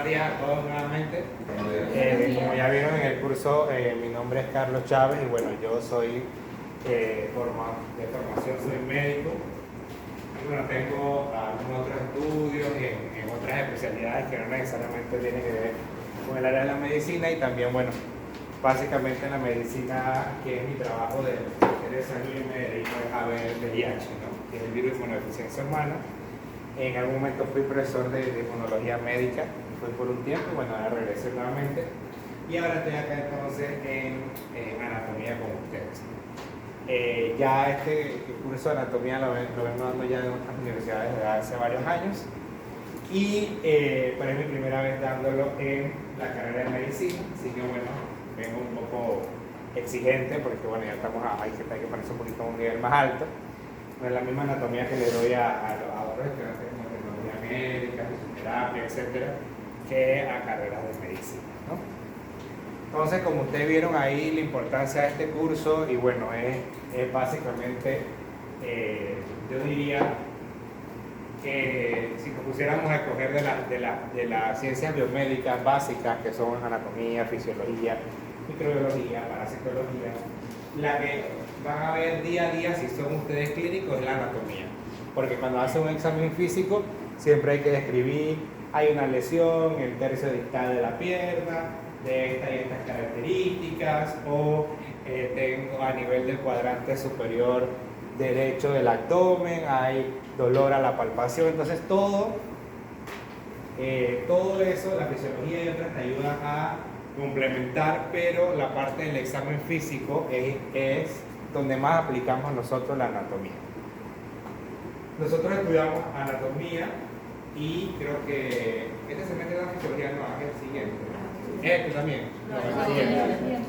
buenos días a todos nuevamente. Como ya vieron en el curso, mi nombre es Carlos Chávez y bueno, yo soy de formación, soy médico. Y bueno, tengo algunos otros estudios en otras especialidades que no necesariamente tienen que ver con el área de la medicina y también, bueno, básicamente en la medicina, que es mi trabajo de salud, y me dedico a ver VIH, ¿no? Que es el virus de inmunodeficiencia humana. En algún momento fui profesor de inmunología médica, fui por un tiempo, y bueno, ahora regresé nuevamente. Y ahora estoy acá entonces en anatomía con ustedes. Ya este curso de anatomía lo vengo dando ya en otras universidades desde hace varios años. Y pero es mi primera vez dándolo en la carrera de medicina, así que bueno, vengo un poco exigente porque bueno, ya estamos hay que ponerse un poquito a un nivel más alto. No es la misma anatomía que le doy a otros estudiantes como tecnología médica, fisioterapia, etcétera, que a carreras de medicina, ¿no? Entonces, como ustedes vieron ahí, la importancia de este curso, y bueno, es básicamente, yo diría que si nos pusiéramos a escoger de las ciencias biomédicas básicas, que son anatomía, fisiología, microbiología, parasitología, la que van a ver día a día si son ustedes clínicos es la anatomía, porque cuando hacen un examen físico siempre hay que describir, hay una lesión, el tercio distal de la pierna, de estas y estas características, o tengo a nivel del cuadrante superior derecho del abdomen, hay dolor a la palpación, entonces todo eso, la fisiología y otras te ayudan a complementar, pero la parte del examen físico es donde más aplicamos nosotros la anatomía. Nosotros estudiamos anatomía y creo que este se mete en la fisiología, no, es el siguiente. Este también. No, el siguiente.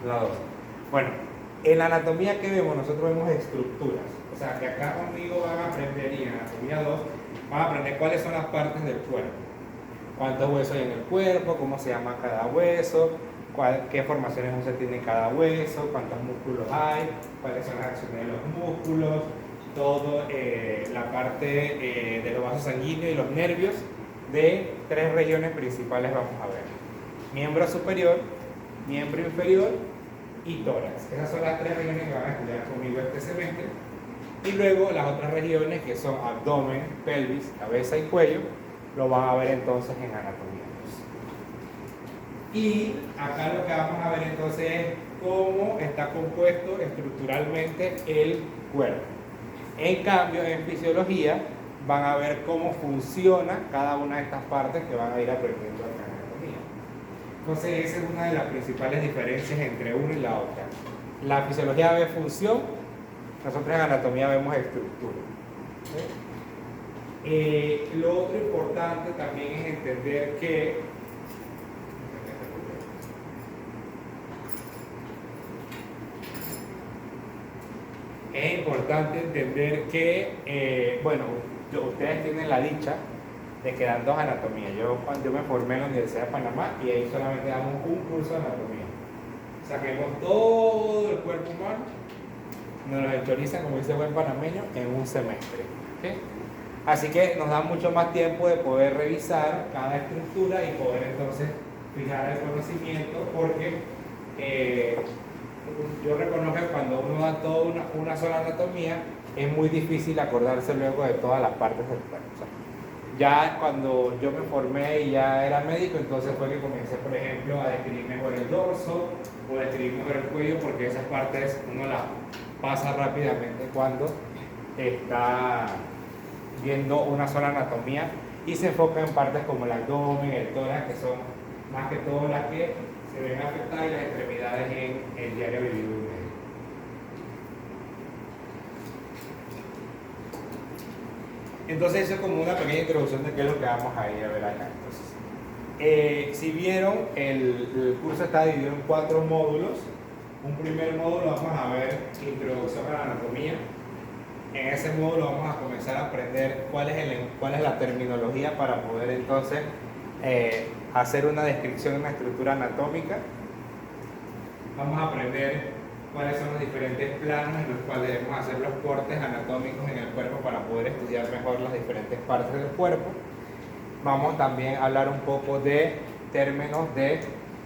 La dos. Bueno, en la anatomía que vemos, nosotros vemos estructuras. O sea, que acá conmigo van a aprender, y en anatomía 2 van a aprender cuáles son las partes del cuerpo. Cuántos huesos hay en el cuerpo, cómo se llama cada hueso, qué formaciones se tiene cada hueso, cuántos músculos hay, cuáles son las acciones de los músculos, todo la parte de los vasos sanguíneos y los nervios de 3 regiones principales vamos a ver: miembro superior, miembro inferior y tórax. Esas son las 3 regiones que van a estudiar conmigo este semestre. Y luego las otras regiones, que son abdomen, pelvis, cabeza y cuello, lo van a ver entonces en anatomía 2. Y acá lo que vamos a ver entonces es cómo está compuesto estructuralmente el cuerpo. En cambio, en fisiología van a ver cómo funciona cada una de estas partes que van a ir aprendiendo acá en anatomía. Entonces esa es una de las principales diferencias entre una y la otra. La fisiología ve función, nosotros en anatomía vemos estructura. Lo otro importante también es entender que bueno, ustedes tienen la dicha de que dan 2 anatomías. Cuando yo me formé en la Universidad de Panamá, y ahí solamente damos un curso de anatomía. Saquemos todo el cuerpo humano, nos lo actualizan, como dice buen panameño, en un semestre. ¿Okay? Así que nos da mucho más tiempo de poder revisar cada estructura y poder entonces fijar el conocimiento, porque yo reconozco que cuando uno da toda una sola anatomía es muy difícil acordarse luego de todas las partes del cuerpo. O sea, ya cuando yo me formé y ya era médico, entonces fue que comencé, por ejemplo, a describir mejor el dorso o a describir mejor el cuello, porque esas partes uno las pasa rápidamente cuando está viendo una sola anatomía y se enfoca en partes como el abdomen, el tórax, que son más que todo las que se ven afectadas, y las extremidades en el diario vivir de un médico. Entonces eso es como una pequeña introducción de qué es lo que vamos a ir a ver acá. Entonces, si vieron, el curso está dividido en 4 módulos. Un primer módulo vamos a ver introducción a la anatomía. En ese módulo vamos a comenzar a aprender cuál es la terminología para poder entonces hacer una descripción de una estructura anatómica. Vamos a aprender cuáles son los diferentes planos en los cuales debemos hacer los cortes anatómicos en el cuerpo para poder estudiar mejor las diferentes partes del cuerpo. vamos también a hablar un poco de términos de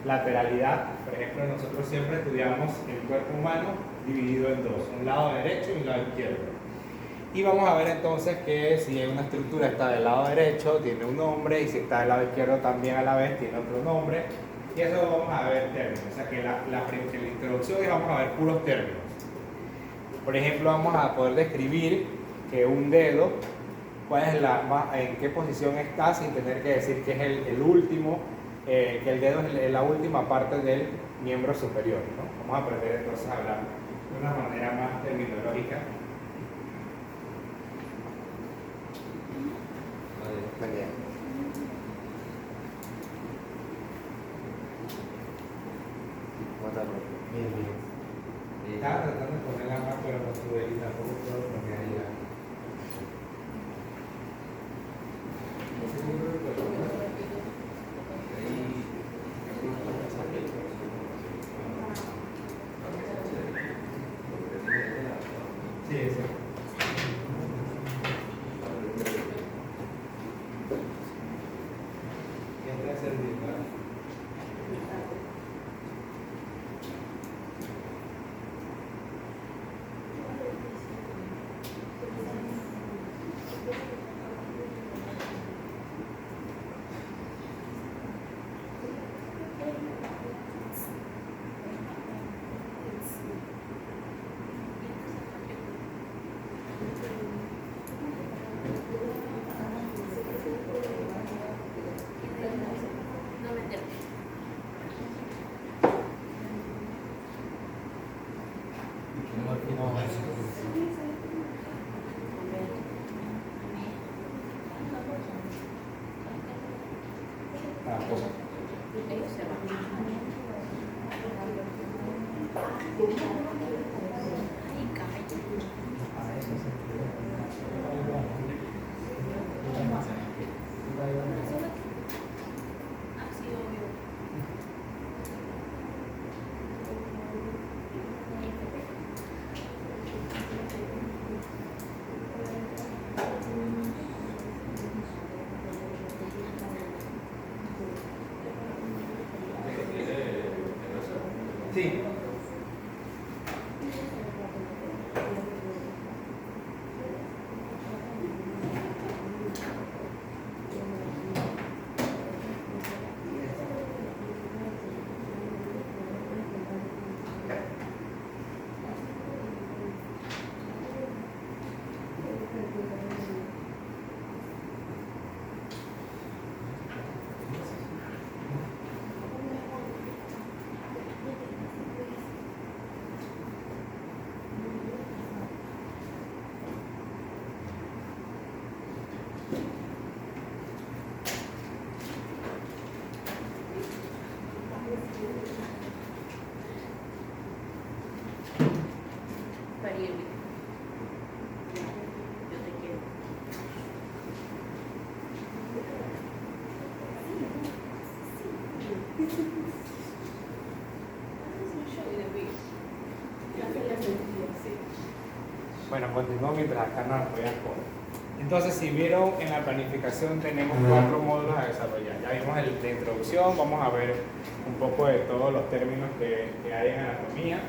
lateralidad. Por ejemplo, nosotros siempre estudiamos el cuerpo humano dividido en dos, un lado derecho y un lado izquierdo. Y vamos a ver entonces que si una estructura está del lado derecho tiene un nombre y si está del lado izquierdo también a la vez tiene otro nombre. Y eso vamos a ver términos, o sea que en la introducción vamos a ver puros términos. Por ejemplo, vamos a poder describir que un dedo, en qué posición está sin tener que decir que es el último, que el dedo es la última parte del miembro superior, ¿no? Vamos a aprender entonces a hablar de una manera más terminológica. Bien. Bien. Estaba tratando de ponerla más, pero no pude y tampoco puedo poner allá. Sí, sí. Sí. Bueno, continúo mientras acá nos apoyan con. Entonces, si vieron en la planificación, tenemos 4 módulos a desarrollar. Ya vimos la introducción, vamos a ver un poco de todos los términos que hay en anatomía.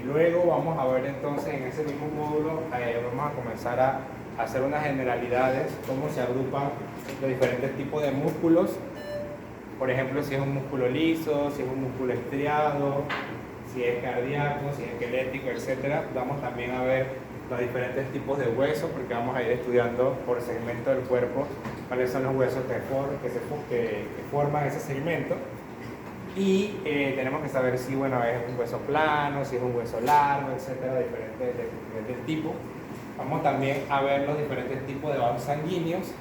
Luego vamos a ver entonces en ese mismo módulo, vamos a comenzar a hacer unas generalidades, cómo se agrupan los diferentes tipos de músculos. Por ejemplo, si es un músculo liso, si es un músculo estriado, si es cardíaco, si es esquelético, etc. Vamos también a ver los diferentes tipos de huesos, porque vamos a ir estudiando por segmento del cuerpo cuáles son los huesos que forman ese segmento. Y tenemos que saber si es un hueso plano, si es un hueso largo, etc. de diferentes tipos. Vamos también a ver los diferentes tipos de vasos sanguíneos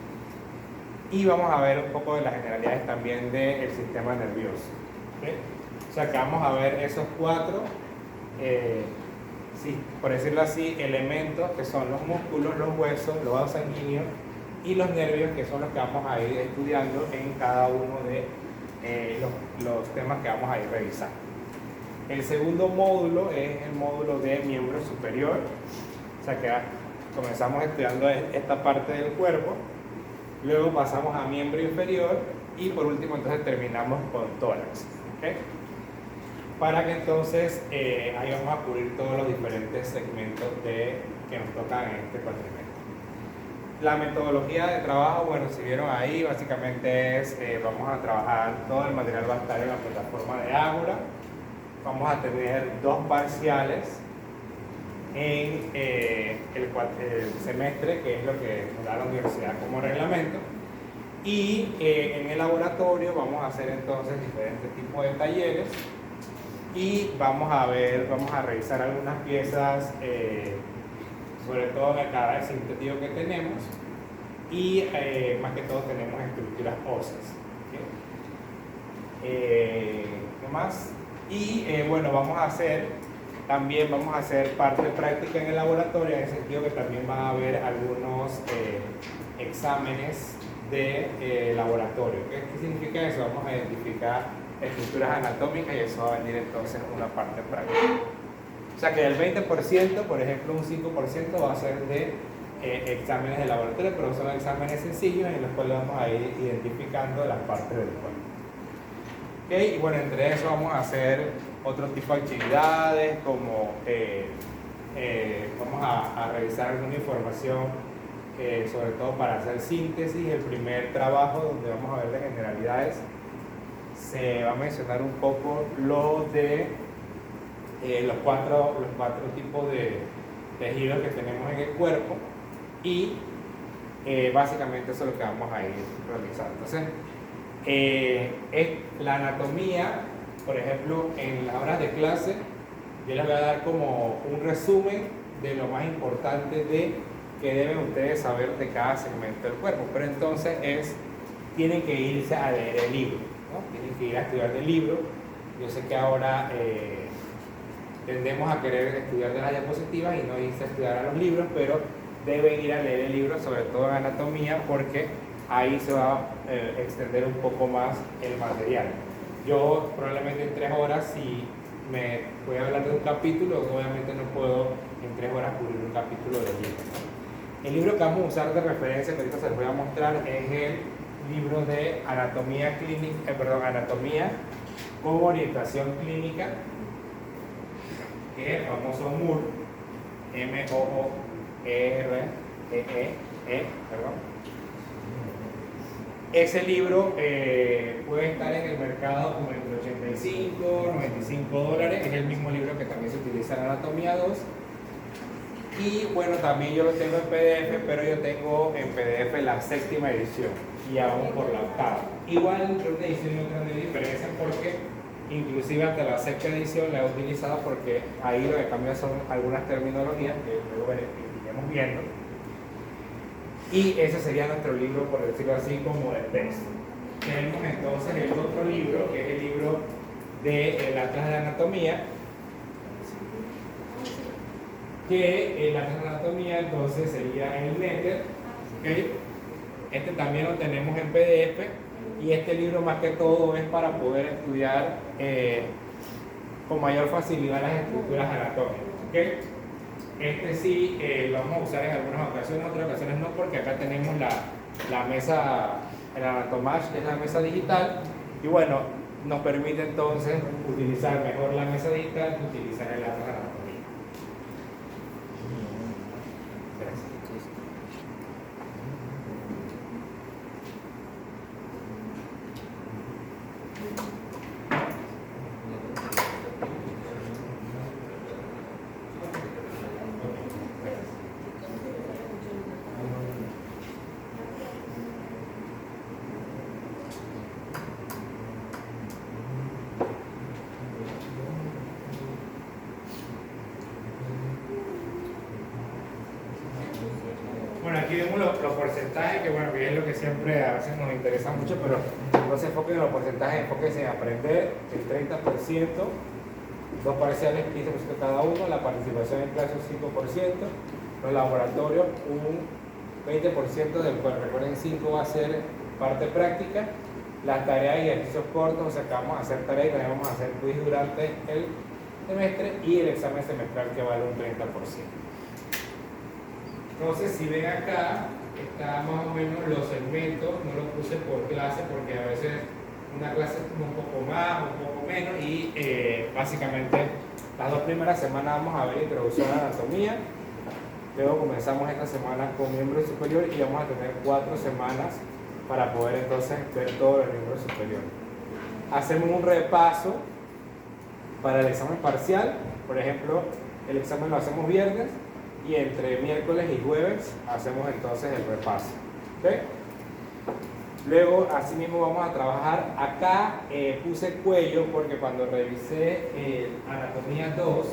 y vamos a ver un poco de las generalidades también del sistema nervioso. ¿Okay? O sea que vamos a ver esos 4, por decirlo así, elementos que son los músculos, los huesos, los vasos sanguíneos y los nervios, que son los que vamos a ir estudiando en cada uno de los temas que vamos a ir revisando. El segundo módulo es el módulo de miembro superior, o sea que comenzamos estudiando esta parte del cuerpo luego pasamos a miembro inferior y por último entonces terminamos con tórax. ¿Okay? Para que entonces ahí vamos a cubrir todos los diferentes segmentos que nos tocan en este cuatrimestre. La metodología de trabajo, bueno, si vieron ahí, básicamente es, vamos a trabajar, todo el material va a estar en la plataforma de Ágora. Vamos a tener 2 parciales en el semestre, que es lo que nos da la universidad como reglamento. Y en el laboratorio vamos a hacer entonces diferentes tipos de talleres y vamos a revisar algunas piezas, sobre todo en el cadáver sintético que tenemos, y más que todo tenemos estructuras óseas. ¿Okay? ¿Qué más? Y bueno, vamos a hacer parte práctica en el laboratorio, en el sentido que también va a haber algunos exámenes de laboratorio. ¿Qué significa eso? Vamos a identificar estructuras anatómicas y eso va a venir entonces una parte práctica. O sea que del 20%, por ejemplo, un 5% va a ser de exámenes de laboratorio, pero son exámenes sencillos en los cuales vamos a ir identificando las partes del cuerpo. ¿Okay? Y bueno, entre eso vamos a hacer otro tipo de actividades, como vamos a revisar alguna información, sobre todo para hacer síntesis. El primer trabajo, donde vamos a ver de generalidades, se va a mencionar un poco lo de los cuatro tipos de tejidos que tenemos en el cuerpo, y básicamente eso es lo que vamos a ir realizando. Entonces, la anatomía, por ejemplo, en las horas de clase, yo les voy a dar como un resumen de lo más importante que deben ustedes saber de cada segmento del cuerpo, pero entonces tienen que irse a leer el libro, ¿no? Tienen que ir a estudiar del libro. Yo sé que ahora tendemos a querer estudiar de las diapositivas y no irse a estudiar a los libros, pero deben ir a leer el libro, sobre todo en anatomía, porque ahí se va a extender un poco más el material. Yo probablemente en 3 horas, si me voy a hablar de un capítulo, obviamente no puedo en 3 horas cubrir un capítulo del libro. El libro que vamos a usar de referencia, que ahorita se los voy a mostrar, es el libro de anatomía con orientación clínica, que es el famoso MOORE, M-O-O-E-R-E-E, perdón. Ese libro puede estar en el mercado como entre 85 y $95. Es el mismo libro que también se utiliza en Anatomía 2. Y bueno, también yo lo tengo en PDF, pero yo tengo en PDF la 6ª edición y aún por la 8ª. Igual entre una edición y otra no hay diferencia, porque inclusive hasta la 6ª edición la he utilizado, porque ahí lo que cambia son algunas terminologías que luego iremos viendo. Y ese sería nuestro libro, por decirlo así, como de texto. Tenemos entonces el otro libro, que es el libro del Atlas de Anatomía, que el Atlas de Anatomía entonces sería el Netter. ¿Okay? Este también lo tenemos en PDF, y este libro más que todo es para poder estudiar con mayor facilidad las estructuras anatómicas. ¿Okay? Este sí lo vamos a usar en algunas ocasiones, en otras ocasiones no, porque acá tenemos la mesa, el Anatomage, que es la mesa digital, y bueno, nos permite entonces utilizar mejor la mesa digital que utilizar el Atlas de Anatomía. Gracias. Bueno, aquí vemos los porcentajes, que bueno, que es lo que siempre a veces nos interesa mucho, pero no se enfoquen en los porcentajes, enfóquense en aprender. El 30%, 2 parciales, 15% cada uno, la participación en clase un 5%, los laboratorios un 20% del cual, recuerden, 5 va a ser parte práctica, las tareas y ejercicios cortos, o sea que vamos a hacer tareas y también vamos a hacer quiz durante el semestre, y el examen semestral, que vale un 30%. Entonces, si ven acá, está más o menos los segmentos, no los puse por clase porque a veces una clase es un poco más, un poco menos y básicamente las 2 primeras semanas vamos a ver introducción a la anatomía, luego comenzamos esta semana con miembro superior y vamos a tener 4 semanas para poder entonces ver todos los miembros superiores. Hacemos un repaso para el examen parcial, por ejemplo, el examen lo hacemos viernes y entre miércoles y jueves hacemos entonces el repaso. ¿Okay? Luego, así mismo vamos a trabajar. Acá puse cuello porque cuando revisé anatomía 2,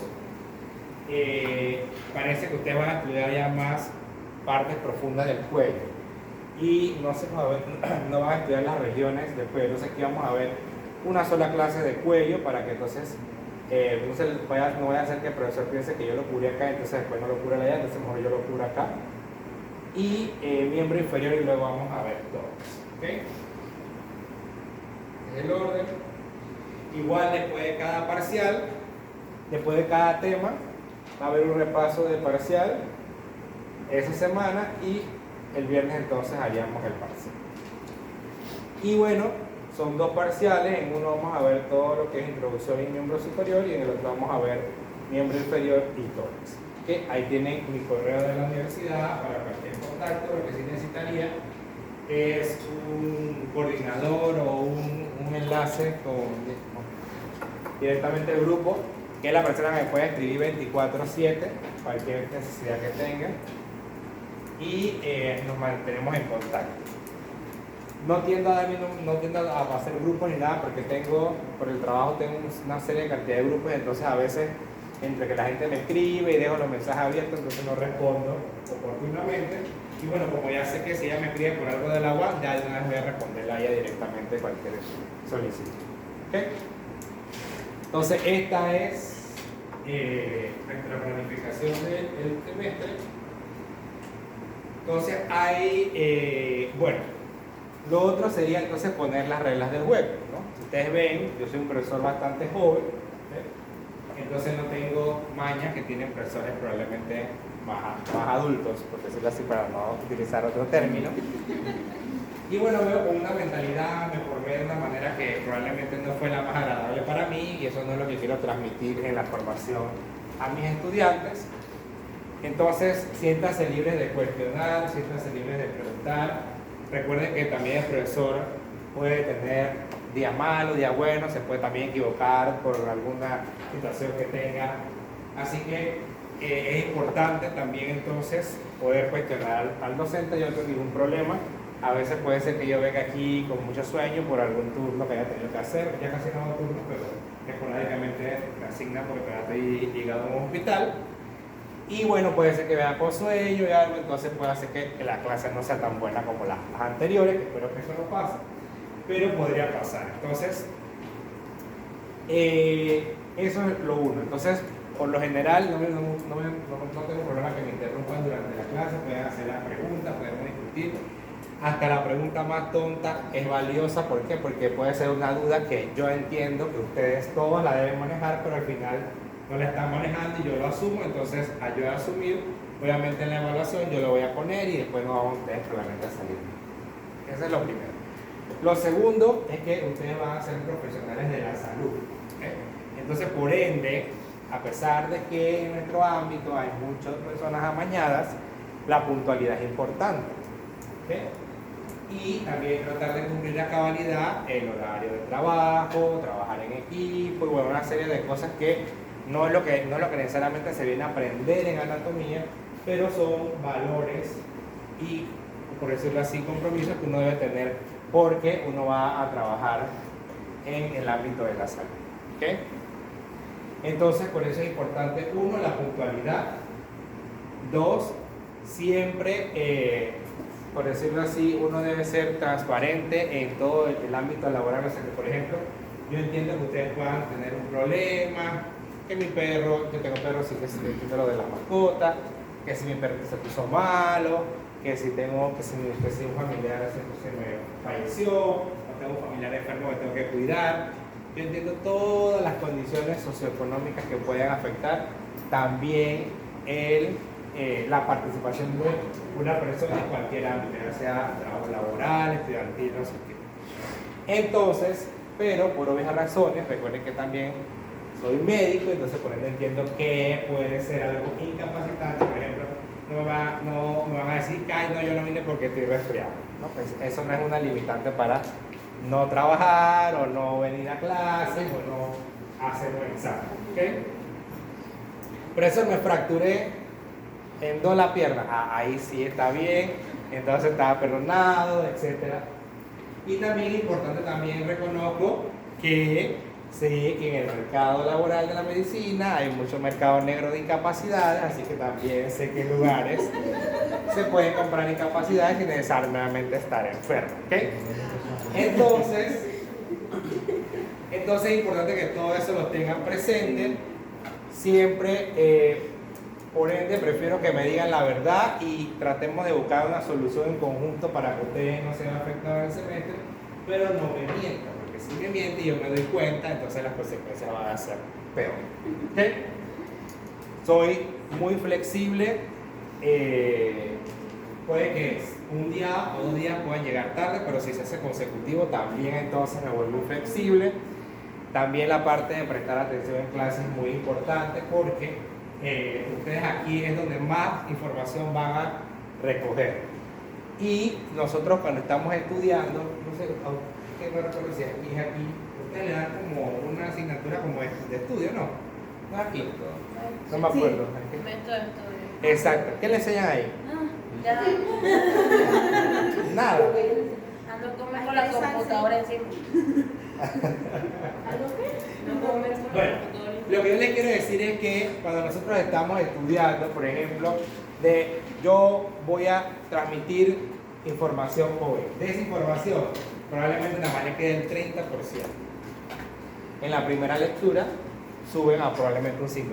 parece que ustedes van a estudiar ya más partes profundas del cuello. Y no, no van a estudiar las regiones del cuello. Entonces aquí vamos a ver una sola clase de cuello para que entonces no vaya a ser que el profesor piense que yo lo cubrí acá, entonces después no lo cubra allá, entonces mejor yo lo cubro acá. Y miembro inferior y luego vamos a ver todos. ¿Okay? Es el orden. Igual después de cada parcial, después de cada tema, va a haber un repaso de parcial esa semana y el viernes entonces haríamos el parcial. Y bueno, son 2 parciales, en uno vamos a ver todo lo que es introducción y miembro superior y en el otro vamos a ver miembro inferior y tórax. ¿Okay? Ahí tienen mi correo de la universidad para cualquier contacto. Lo que sí necesitaría es un coordinador o un enlace directamente el grupo, que es la persona que me puede escribir 24/7 cualquier necesidad que tenga y nos mantenemos en contacto. No tiendo a hacer grupos ni nada porque por el trabajo tengo una serie de cantidad de grupos, entonces a veces entre que la gente me escribe y dejo los mensajes abiertos, entonces no respondo oportunamente. Y bueno, como ya sé que si ella me escribe por algo del agua, ya de una vez voy a responderle a ella directamente cualquier solicitud. ¿Okay? Entonces esta es nuestra planificación del semestre. Entonces hay, bueno, lo otro sería entonces poner las reglas del juego, ¿no? Si ustedes ven, yo soy un profesor bastante joven, ¿sí? Entonces no tengo mañas que tienen profesores probablemente más adultos, por decirlo así, para no utilizar otro término. Y bueno, veo con una mentalidad, me formé de una manera que probablemente no fue la más agradable para mí y eso no es lo que quiero transmitir en la formación a mis estudiantes. Entonces, siéntanse libres de cuestionar, siéntanse libres de preguntar. Recuerden que también el profesor puede tener día malo, día bueno, se puede también equivocar por alguna situación que tenga. Así que es importante también entonces poder cuestionar al docente. Yo no tengo ningún problema. A veces puede ser que yo venga aquí con mucho sueño por algún turno que haya tenido que hacer. Ya casi no hago turnos, pero esporádicamente me asignan porque estoy llegado a un hospital. Y bueno, puede ser que vea con sueño y algo, entonces puede hacer que la clase no sea tan buena como las anteriores, que espero que eso no pase, pero podría pasar. Entonces, eso es lo uno. Entonces, por lo general, no tengo problema que me interrumpan durante la clase, pueden hacer las preguntas, podemos discutir. Hasta la pregunta más tonta es valiosa, ¿por qué? Porque puede ser una duda que yo entiendo que ustedes todos la deben manejar, pero al final no la están manejando y yo lo asumo, entonces al yo asumir, obviamente en la evaluación yo lo voy a poner y después no vamos ustedes probablemente a salir. Eso es lo primero. Lo segundo es que ustedes van a ser profesionales de la salud. ¿Okay? Entonces, por ende, a pesar de que en nuestro ámbito hay muchas personas amañadas, la puntualidad es importante. ¿Okay? Y también tratar de cumplir a cabalidad el horario de trabajo, trabajar en equipo y bueno, una serie de cosas que no es lo que necesariamente se viene a aprender en anatomía, pero son valores y, por decirlo así, compromisos que uno debe tener porque uno va a trabajar en el ámbito de la salud. ¿Okay? Entonces, por eso es importante, uno, la puntualidad. Dos, siempre, por decirlo así, uno debe ser transparente en todo el ámbito laboral. O sea que, por ejemplo, yo entiendo que ustedes puedan tener un problema, que mi perro, yo tengo perros, sí que se entiende lo de la mascota, que si mi perro se puso malo, que si un familiar se me falleció, o tengo un familiar enfermo que tengo que cuidar. Yo entiendo todas las condiciones socioeconómicas que puedan afectar también el la participación de una persona en cualquier ámbito, ya sea trabajo laboral, estudiantil, no sé qué. Entonces, pero por obvias razones, recuerden que también soy médico, entonces por ende entiendo que puede ser algo incapacitante. Por ejemplo, no me van a decir que ay, no, yo no vine porque estoy resfriado, ¿no? Pues eso no es una limitante para no trabajar o no venir a clases o no hacer un examen, ¿ok? Por eso me fracturé en dos la pierna. Ahí sí está bien, entonces estaba perdonado, etc. Y también importante, también reconozco que sí, que en el mercado laboral de la medicina hay mucho mercado negro de incapacidades, así que también sé que en lugares se pueden comprar incapacidades sin necesariamente estar enfermo, ¿ok? Entonces es importante que todo eso lo tengan presente. Siempre, por ende, prefiero que me digan la verdad y tratemos de buscar una solución en conjunto para que ustedes no se vean afectados en el semestre, pero no me mientan, porque si me mienten y yo me doy cuenta, entonces las consecuencias van a ser peor. ¿Okay? Soy muy flexible, puede que un día o 2 días puedan llegar tarde, pero si se hace consecutivo también entonces me vuelvo muy flexible. También la parte de prestar atención en clase es muy importante porque ustedes aquí es donde más información van a recoger. Y nosotros cuando estamos estudiando, no sé, que no recuerdo si aquí es aquí, ustedes le dan como una asignatura como de estudio, ¿no? ¿No es aquí? No me acuerdo. Sí. Exacto. ¿Qué le enseñan ahí? Ya. Nada. Ando comiendo con la computadora encima. Bueno, lo que yo les quiero decir es que cuando nosotros estamos estudiando, por ejemplo, yo voy a transmitir información hoy. De esa información, probablemente nada más le quede el 30%. En la primera lectura, suben a probablemente un 50%.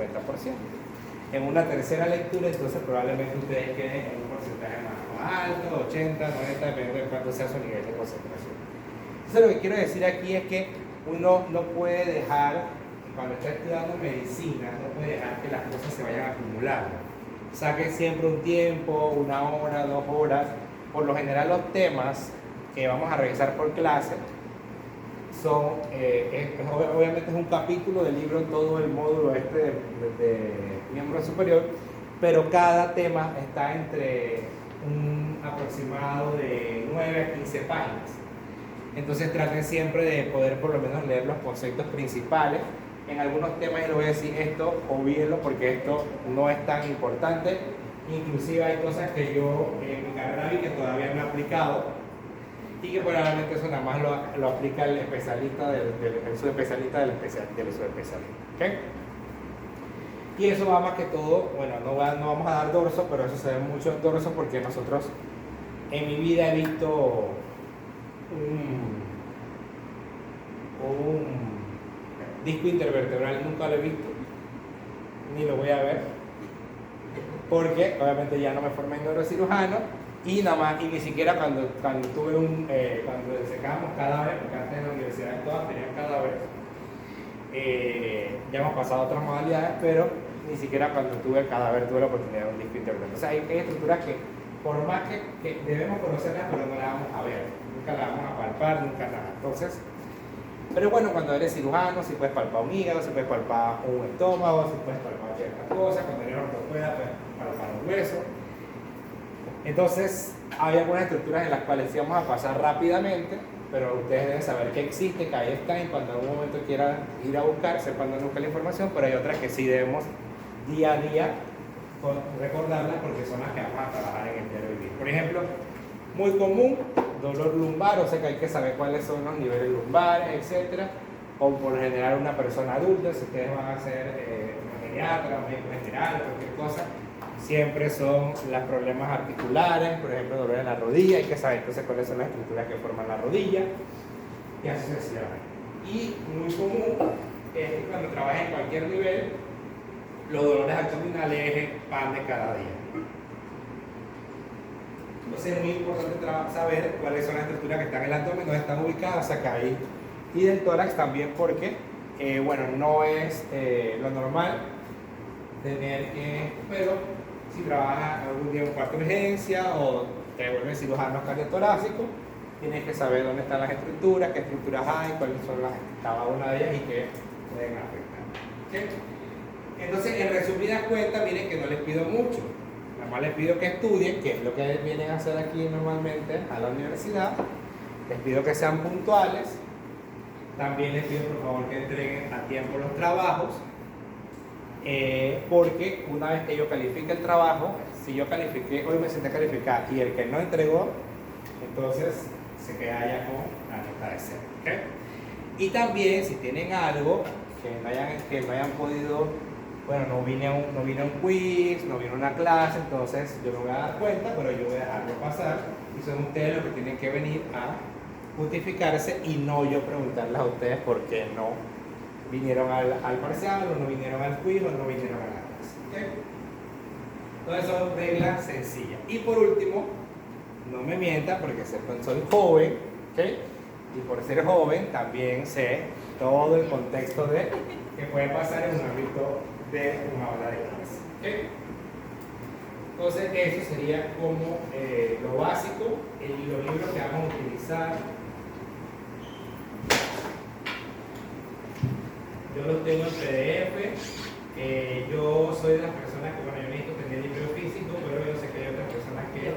En una tercera lectura, entonces probablemente ustedes queden en un porcentaje más alto, 80, 90, dependiendo de cuánto sea su nivel de concentración. Entonces lo que quiero decir aquí es que uno no puede dejar, cuando está estudiando medicina, no puede dejar que las cosas se vayan acumulando. Saquen siempre un tiempo, 1 hora, 2 horas. Por lo general los temas que vamos a revisar por clase son, obviamente es un capítulo del libro, todo el módulo este de miembro superior, pero cada tema está entre un aproximado de 9 a 15 páginas. Entonces traten siempre de poder por lo menos leer los conceptos principales. En algunos temas yo les voy a decir esto, olvídenlo porque esto no es tan importante. Inclusive hay cosas que yo en mi carrera vi que todavía no he aplicado y que probablemente eso nada más lo aplica el especialista el subespecialista del subespecialista. ¿Okay? Y eso va más que todo, bueno, no vamos a dar dorso, pero eso se ve mucho en dorso porque nosotros en mi vida he visto un disco intervertebral, nunca lo he visto, ni lo voy a ver, porque obviamente ya no me formé en neurocirujano y nada más, y ni siquiera cuando tuve cuando desecábamos cadáveres, porque antes en la universidad todas tenían cadáveres, ya hemos pasado a otras modalidades, pero ni siquiera cuando tuve el cadáver tuve la oportunidad de un disco intervertebral. O sea, hay estructuras que por más que debemos conocerlas, pero no las vamos a ver, nunca las vamos a palpar, nunca nada. Entonces, pero bueno, cuando eres cirujano, si puedes palpar un hígado, si puedes palpar un estómago, si puedes palpar ciertas cosas, cuando eres ortopeda, puedes palpar un hueso. Entonces, hay algunas estructuras en las cuales sí vamos a pasar rápidamente, pero ustedes deben saber que existe, que ahí está, y cuando en algún momento quieran ir a buscar, sepan dónde buscar la información, pero hay otras que sí debemos día a día recordarlas porque son las que vamos a trabajar en el diario vivir. Por ejemplo, muy común, dolor lumbar, o sea que hay que saber cuáles son los niveles lumbares, etc. O por lo general una persona adulta, si ustedes van a ser un geriatra, un médico general, cualquier cosa, siempre son los problemas articulares, por ejemplo dolor en la rodilla, hay que saber entonces cuáles son las estructuras que forman la rodilla, y así sucesivamente. Y muy común es que cuando trabajes en cualquier nivel, los dolores abdominales es el pan de cada día. Entonces es muy importante saber cuáles son las estructuras que están en el abdomen, dónde están ubicadas, acá ahí. Y del tórax también porque, bueno, no es lo normal tener que, pero si trabajas algún día en un cuarto de urgencia o te vuelves cirujano cardiotorácico, tienes que saber dónde están las estructuras, qué estructuras hay, cuáles son cada una de ellas y qué pueden afectar. ¿Okay? Entonces, en resumidas cuentas, miren que no les pido mucho. Nada más les pido que estudien, que es lo que vienen a hacer aquí normalmente a la universidad. Les pido que sean puntuales. También les pido por favor que entreguen a tiempo los trabajos. Porque una vez que yo califique el trabajo, si yo califiqué, hoy me senté a calificar y el que no entregó, entonces se queda ya con la nota de 0. ¿Okay? Y también si tienen algo que no hayan podido, bueno, no vine a un quiz, no vine a una clase, entonces yo me voy a dar cuenta, pero yo voy a dejarlo pasar y son ustedes los que tienen que venir a justificarse y no yo preguntarles a ustedes por qué no vinieron al parcial o no vinieron al quiz o no vinieron a la clase. ¿Okay? Entonces son reglas sencillas. Y por último, no me mientan porque soy joven, ¿okay? Y por ser joven también sé todo el contexto de que puede pasar en un ámbito de una hora de clase. ¿Okay? Entonces eso sería como lo básico y los libros que vamos a utilizar. Yo los tengo en PDF. Yo soy de las personas que, bueno, yo necesito tener libro físico, pero yo sé que hay otras personas que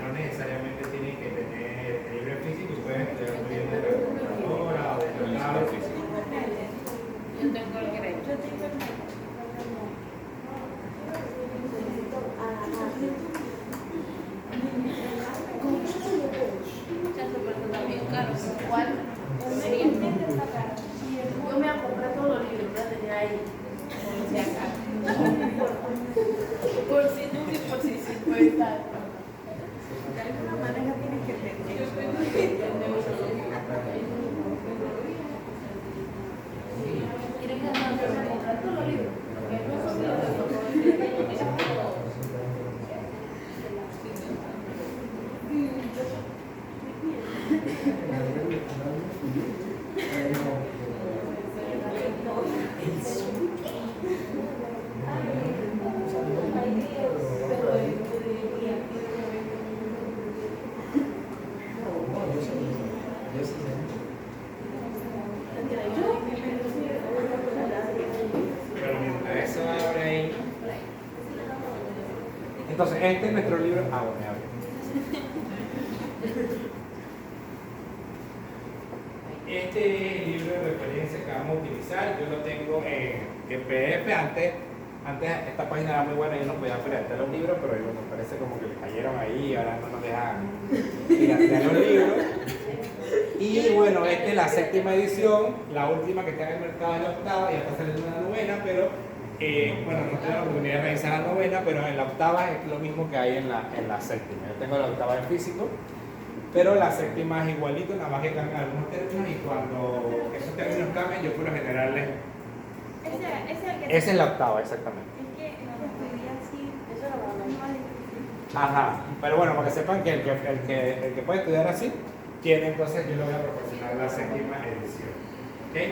no necesariamente tienen que tener el libro físico y pueden estudiar muy bien de la computadora o de la tablet físico. Yo tengo el derecho. También caro. ¿Cuál? Yo me compré todos los libros, ya tenía ahí. Por si no y por si 50. De alguna manera tienes que tener. ¿Quieren que me comprar todos los libros? Porque no son libros de todo. Pero mientras eso abre ahí. Entonces, este es nuestro libro. Ah, bueno, abre. Este es el libro de referencia que vamos a utilizar. Yo lo tengo en PDF. Antes esta página era muy buena y yo no podía piratear los libros, pero me parece como que le cayeron ahí y ahora no nos dejan piratear los libros. Y bueno, esta es la 7ª edición, la última que está en el mercado es la 8ª, ya está saliendo una 9ª, pero bueno, no tengo la oportunidad de revisar la 9ª, pero en la 8ª es lo mismo que hay en la 7ª. Yo tengo la 8ª en físico, pero la 7ª es igualito, nada más que cambian algunos términos y cuando esos términos cambian, yo por lo general les... Esa es la 8ª, exactamente. Es que estudié así, eso era bueno. Ajá, pero bueno, para que sepan que el que puede estudiar así, tiene, entonces yo le voy a proporcionar la 7ª edición. ¿Okay?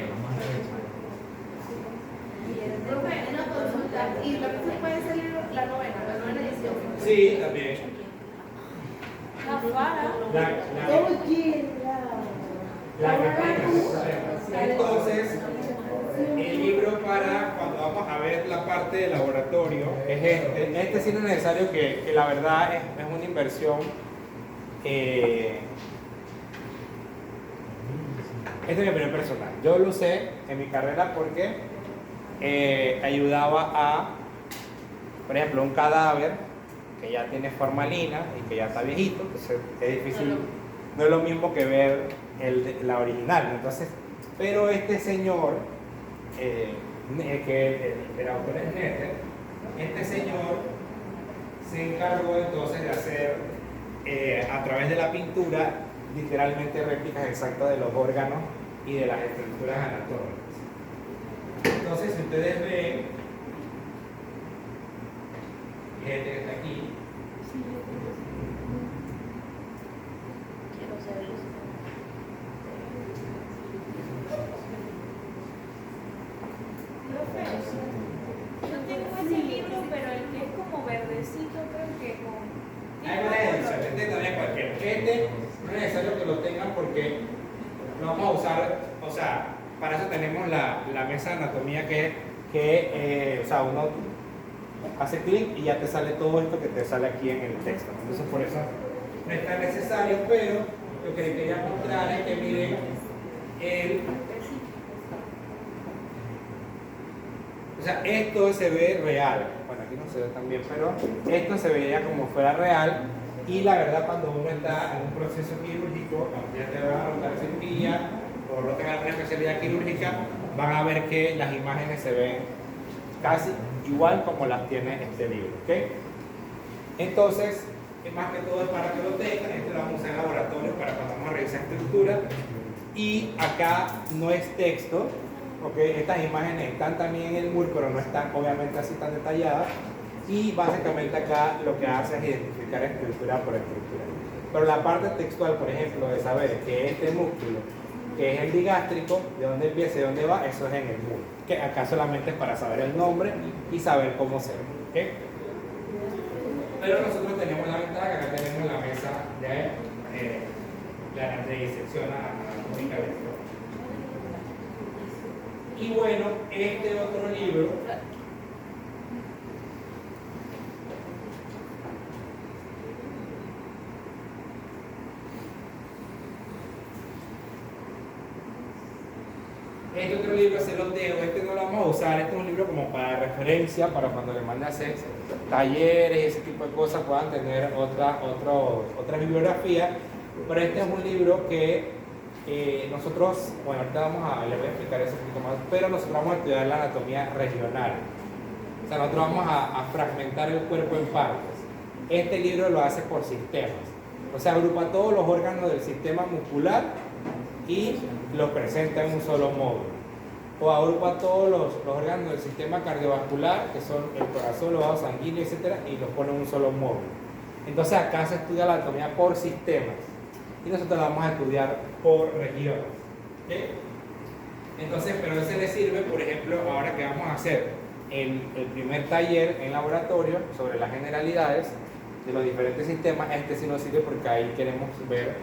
Profe, una consulta. ¿Y lo que se puede salir la 9ª edición? Sí, también. Entonces, el libro para cuando vamos a ver la parte de laboratorio es este. Este sí no es necesario que la verdad es una inversión. Este es mi opinión personal. Yo lo usé en mi carrera porque ayudaba a, por ejemplo, un cadáver que ya tiene formalina y que ya está viejito, entonces es difícil, no es lo mismo que ver la original. Entonces, pero este señor, que el autor es Netter, este señor se encargó entonces de hacer a través de la pintura literalmente réplicas exactas de los órganos y de las estructuras anatómicas. Entonces, si ustedes ven, este que está aquí, Quiero ser luz. Profe, yo tengo ese libro, pero el que es como este también cualquiera. Este no es necesario que lo tengan porque lo vamos a usar, o sea, para eso tenemos la mesa de anatomía o sea, uno hace clic y ya te sale todo esto que te sale aquí en el texto. Entonces por eso no es tan necesario, pero lo que les quería mostrar es que miren o sea, esto se ve real. Bueno, aquí no se ve tan bien, pero esto se veía como fuera real. Y la verdad, cuando uno está en un proceso quirúrgico, aunque ya te van a montar cirugía o no tengan alguna especialidad quirúrgica, van a ver que las imágenes se ven casi igual como las tiene este libro. ¿Okay? Entonces, más que todo es para que lo tengan. Esto lo vamos a usar en laboratorio para cuando vamos a revisar estructura. Y acá no es texto. Okay, estas imágenes están también en el MUR, pero no están obviamente así tan detalladas. Y básicamente acá lo que hace es identificar estructura por estructura. Pero la parte textual, por ejemplo, de saber que este músculo, que es el digástrico, de dónde empieza y dónde va, eso es en el MUR. Que acá solamente es para saber el nombre y saber cómo se ve. ¿Okay? Pero nosotros tenemos la ventaja que acá tenemos la mesa de disección anatómica de esto. Y bueno, este otro libro se los dejo, este no lo vamos a usar, este es un libro como para referencia, para cuando le mande a hacer talleres y ese tipo de cosas puedan tener otra bibliografía, pero este es un libro que nosotros, bueno, ahorita les voy a explicar eso un poquito más, pero nosotros vamos a estudiar la anatomía regional. O sea, nosotros vamos a fragmentar el cuerpo en partes. Este libro lo hace por sistemas. O sea, agrupa todos los órganos del sistema muscular y los presenta en un solo módulo. O agrupa todos los órganos del sistema cardiovascular, que son el corazón, los vasos sanguíneos, etc., y los pone en un solo módulo. Entonces acá se estudia la anatomía por sistemas. Y nosotros la vamos a estudiar por regiones. ¿Okay? Entonces, pero eso le sirve, por ejemplo, ahora que vamos a hacer el primer taller en laboratorio sobre las generalidades de los diferentes sistemas. Este sí nos sirve porque ahí queremos ver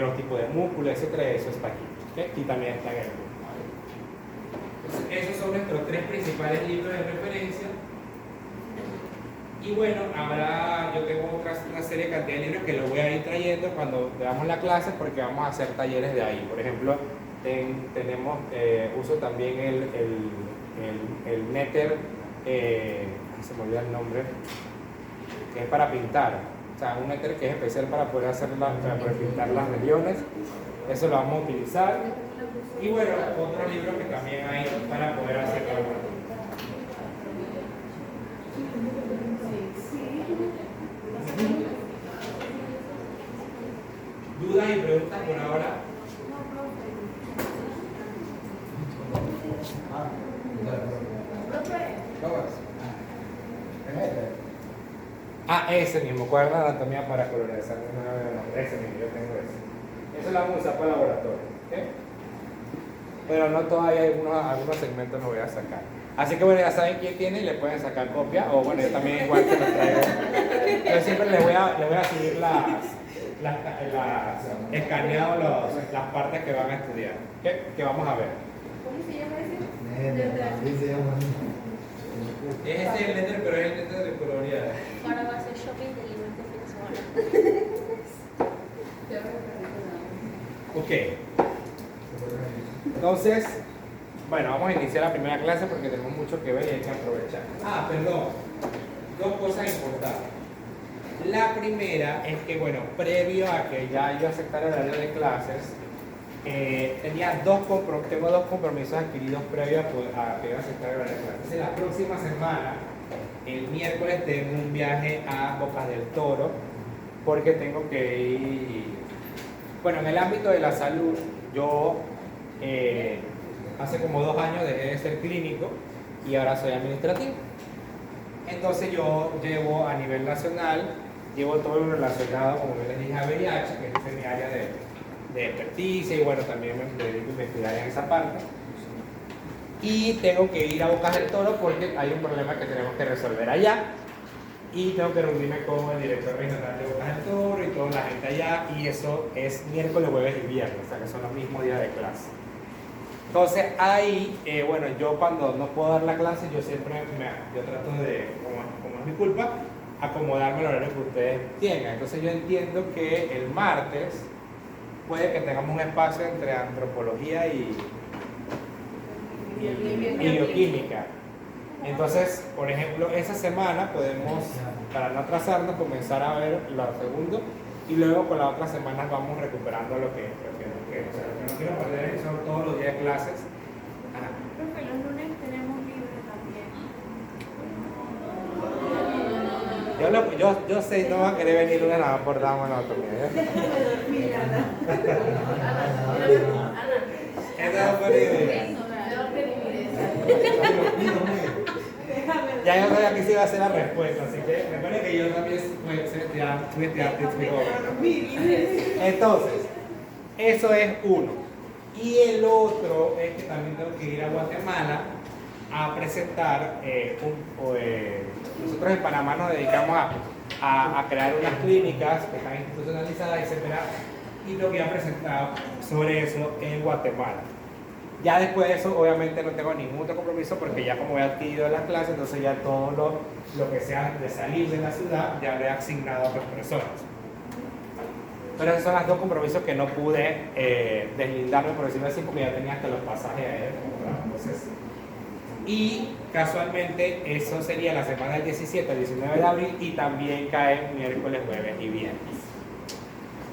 los tipos de músculos, etcétera. Eso está aquí. ¿Okay? Y también está en el grupo. Esos son nuestros 3 principales libros de referencia. Y bueno, ahora yo tengo una serie de cantidad de libros que los voy a ir trayendo cuando veamos la clase, porque vamos a hacer talleres de ahí. Por ejemplo, uso también el Netter, se me olvida el nombre, que es para pintar. O sea, un Netter que es especial para poder pintar las regiones. Eso lo vamos a utilizar. Y bueno, otro libro que también hay para poder hacer laboratorio. ¿Dudas y preguntas por ahora? Ese mismo, cuaderno de anatomía para colorizar. Ese mismo, yo tengo ese. Eso lo vamos a usar para el laboratorio. ¿Okay? Pero no todavía algunos segmentos lo voy a sacar. Así que bueno, ya saben quién tiene y le pueden sacar copia. O bueno, yo también igual que lo traigo. Yo siempre les voy a subir escaneado las partes que van a estudiar. ¿Okay? Que vamos a ver. ¿Cómo se llama ese? Es el Netter, pero es el Netter de colorear. Ahora va a ser shopping de libros de fin de semana. Ok. Entonces, bueno, vamos a iniciar la primera clase porque tenemos mucho que ver y hay que aprovechar. Perdón. 2 cosas importantes. La primera es que, bueno, previo a que ya yo aceptara el horario de clases, tengo 2 compromisos adquiridos previos a que yo aceptara el horario de clases. La próxima semana, el miércoles, tengo un viaje a Bocas del Toro porque tengo que ir. Bueno, en el ámbito de la salud, yo hace como 2 años dejé de ser clínico y ahora soy administrativo. Entonces yo llevo a nivel nacional, llevo todo lo relacionado, como les dije, a VIH, que es mi área de experticia, y bueno, también me dedico a investigar en esa parte. Y tengo que ir a Bocas del Toro porque hay un problema que tenemos que resolver allá. y tengo que reunirme con el director regional de Bocas del Toro y toda la gente allá, y eso es miércoles, jueves y viernes, o sea que son los mismos días de clase. Entonces ahí, bueno, yo cuando no puedo dar la clase, yo siempre yo trato de, como es mi culpa, acomodarme al horario que ustedes tengan. Entonces yo entiendo que el martes puede que tengamos un espacio entre antropología y bioquímica. Entonces, por ejemplo, esa semana podemos, para no atrasarnos, comenzar a ver lo segundo y luego con la otra semana vamos recuperando lo que o sea, lo que no quiero perder son todos los días de clases. Ajá. Profe, los lunes tenemos libre también. Yo sé, no va a querer venir una nada por dar monotonía. Esa fue la idea. Ya yo sabía que sí iba a ser la respuesta, así que me parece que yo también fui estudiante. Entonces, eso es uno. Y el otro es que también tengo que ir a Guatemala a presentar, nosotros en Panamá nos dedicamos a crear unas clínicas que están institucionalizadas, etcétera, y lo que he presentado sobre eso en Guatemala. Ya después de eso, obviamente no tengo ningún otro compromiso porque ya como he adquirido las clases, entonces ya todo lo que sea de salir de la ciudad ya le he asignado a otras personas. Pero esos son los dos compromisos que no pude deslindarme, por decirlo así, porque ya tenía hasta los pasajes aéreos comprados. Entonces, y casualmente eso sería la semana del 17 al 19 de abril y también cae miércoles, jueves y viernes.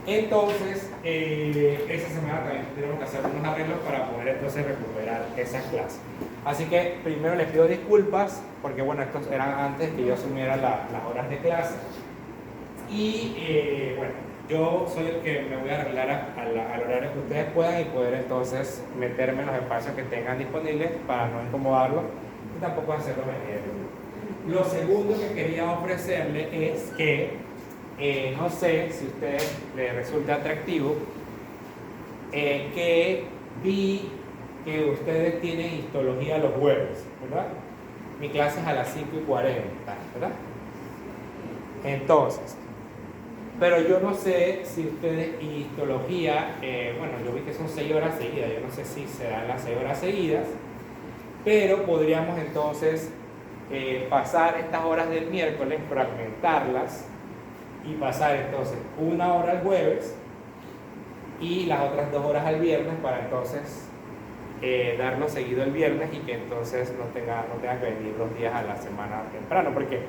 Entonces, esa semana también tenemos que hacer unos arreglos para poder entonces recuperar esas clases. Así que primero les pido disculpas, porque bueno, estos eran antes que yo asumiera las horas de clase. Y bueno, yo soy el que me voy a arreglar al horario que ustedes puedan y poder entonces meterme en los espacios que tengan disponibles para no incomodarlos y tampoco hacerlo venir. Lo segundo que quería ofrecerles es que no sé si a ustedes les resulta atractivo, que vi que ustedes tienen histología los jueves, ¿verdad? Mi clase es a las 5:40, ¿verdad? Entonces, pero yo no sé si ustedes histología, bueno, yo vi que son 6 horas seguidas, yo no sé si se dan las 6 horas seguidas, pero podríamos entonces pasar estas horas del miércoles, fragmentarlas, y pasar entonces 1 hora el jueves y las otras 2 horas al viernes para entonces darlo seguido el viernes y que entonces no tenga que venir 2 días a la semana temprano, porque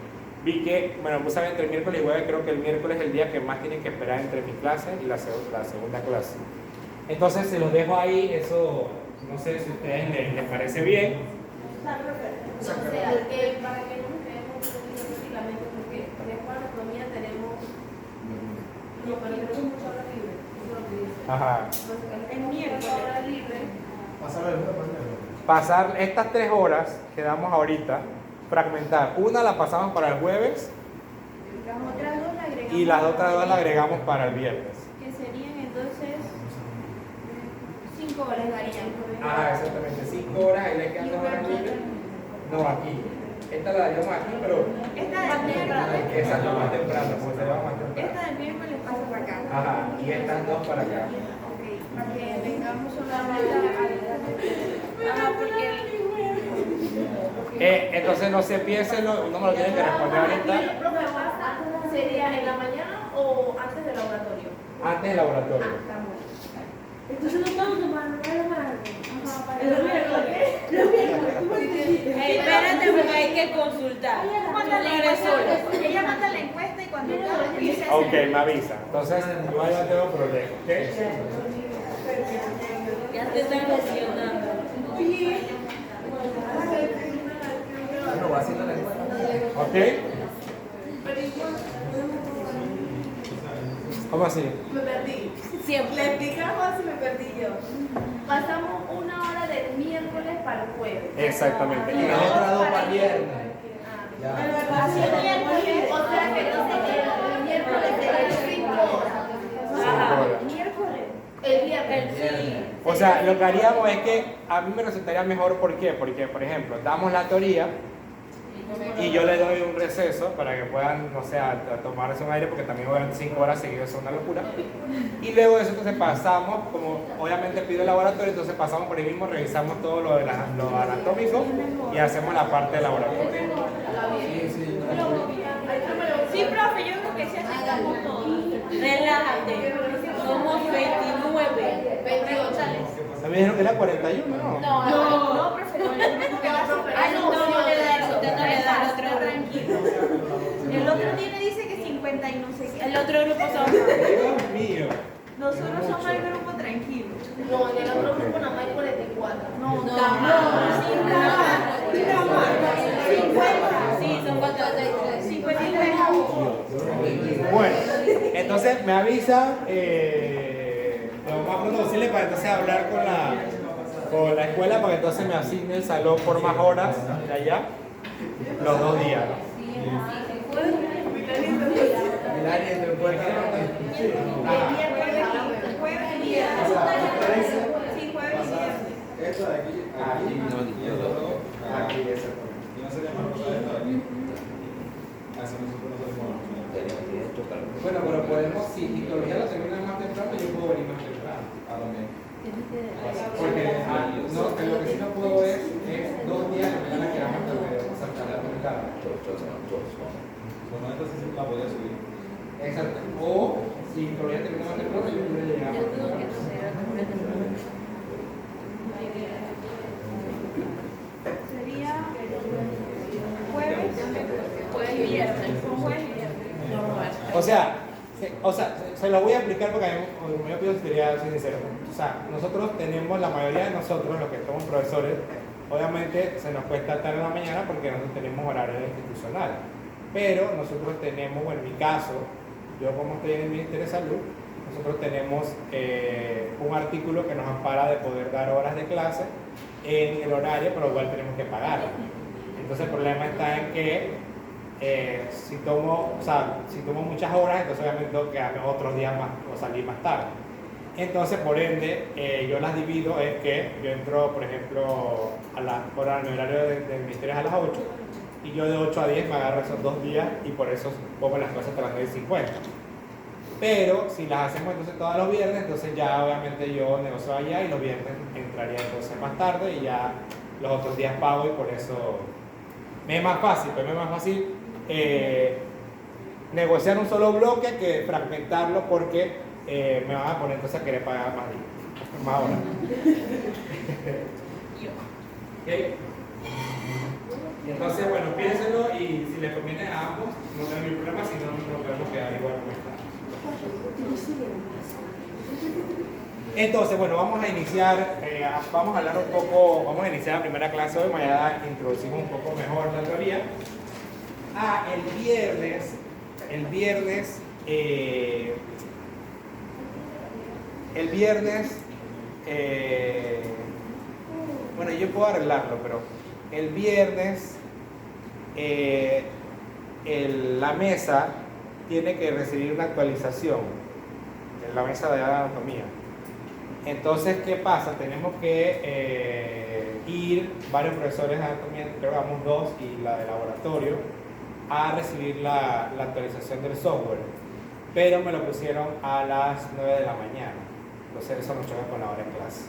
vi que, bueno, puse entre miércoles y jueves, creo que el miércoles es el día que más tienen que esperar entre mi clase y la segunda clase. Entonces se los dejo ahí, eso no sé si a ustedes les parece bien. O sea, para que no nos quedemos prácticamente, porque por ejemplo en economía tenemos muchas horas libres, eso es lo que dice. Ajá. El miércoles hora libre. Pasar estas 3 horas que damos ahorita, fragmentar. Una la pasamos para el jueves Las otras dos la agregamos. y las otras 2 la agregamos para el viernes. Que serían entonces 5 horas darían. Ah, exactamente, 5 horas, ahí le quedan 2 horas libres. No, aquí. Esta la daríamos aquí, pero Esta del miércoles. esa es más temprano, porque se va más temprano. Esta del miércoles pasa para acá. Ajá, y estas 2 para acá. Ok, para que tengamos solamente porque Entonces no se piensen, no me lo tienen que responder ahorita. ¿Sería en la mañana o antes del laboratorio? Antes del laboratorio. Entonces no vamos a tomar nada. Los miércoles. Espérate, porque hay que consultar. Ella manda la encuesta y cuando dice. Ok, me avisa. Entonces, igual no tengo problema, ¿ok? Ya te están emocionando. ¿Ok? ¿Cómo así? Me perdí. Siempre. Le explicamos y me perdí yo. Pasamos 1 hora del miércoles para el jueves. Exactamente. Y Y las otras 2 para el viernes. Así el miércoles, o sea que entonces el miércoles sería 5 horas. Ajá. Miércoles. El viernes. Sí. O sea, lo que haríamos es que a mí me resultaría mejor, ¿por qué? Porque, por ejemplo, damos la teoría Y yo les doy un receso para que puedan, no sé, a tomarse un aire, porque también obviamente 5 horas seguidas es una locura. Y luego de eso entonces pasamos, como obviamente pido el laboratorio, entonces pasamos por ahí mismo, revisamos todo lo anatómico y hacemos la parte del laboratorio. Sí, profe, yo creo que sí aceptamos todo. Relájate. Somos 29. 28. A mí me dijeron que era 41, ¿no? No, profe. No le da, usted no le da al otro tranquilo. El otro tiene dice que 50 y no sé qué. El otro grupo somos. Dios mío. Nosotros somos el grupo tranquilo. No, en el otro grupo nada más hay 44. No, Sí, son 43. 53. Bueno, entonces me avisa lo más pronto posible para entonces hablar con la escuela para que entonces me asigne el salón por más horas de allá, los 2 días, ¿no? Bueno, pero podemos, si psicología lo termina más temprano, yo puedo venir más temprano. ¿A dónde? Porque no, lo que sí no puedo es 2 días de mañana que vamos a saltar la publicada. Bueno, esta sí la voy a subir. Exacto. O si psicología termina más temprano, yo puedo llegar más temprano. Sería jueves y viernes. O sea, se lo voy a explicar porque yo pido sería sincero. O sea, nosotros tenemos, la mayoría de nosotros, los que somos profesores, obviamente se nos cuesta estar en la mañana porque nosotros tenemos horario institucional. Pero nosotros tenemos, bueno, en mi caso, yo como estoy en el Ministerio de Salud, nosotros tenemos un artículo que nos ampara de poder dar horas de clase en el horario, pero igual tenemos que pagar. Entonces el problema está en que si tomo muchas horas, entonces obviamente tengo que quedarme otros días más o salir más tarde. Entonces, por ende, yo las divido, es que yo entro, por ejemplo, mi horario del ministerio es a las 8 y yo de 8 a 10 me agarro esos 2 días y por eso pongo las cosas hasta las 9:50. Pero si las hacemos entonces todos los viernes, entonces ya obviamente yo negocio allá y los viernes entraría entonces más tarde y ya los otros días pago y por eso me es más fácil, negociar un solo bloque que fragmentarlo porque me van a poner entonces a querer pagar más horas. ¿Okay? Entonces, bueno, piénsenlo y si les conviene a ambos, no tengo ningún problema, si no, nos podemos quedar igual como está. Entonces, bueno, vamos a iniciar, vamos a hablar un poco, vamos a iniciar la primera clase hoy, mañana introducimos un poco mejor la teoría. El viernes, bueno, yo puedo arreglarlo, pero el viernes la mesa tiene que recibir una actualización en la mesa de anatomía. Entonces, ¿qué pasa? Tenemos que ir varios profesores de anatomía, creo que vamos 2 y la de laboratorio, a recibir la actualización del software. Pero me lo pusieron a las 9 de la mañana. Entonces eso nos choca con la hora de clase.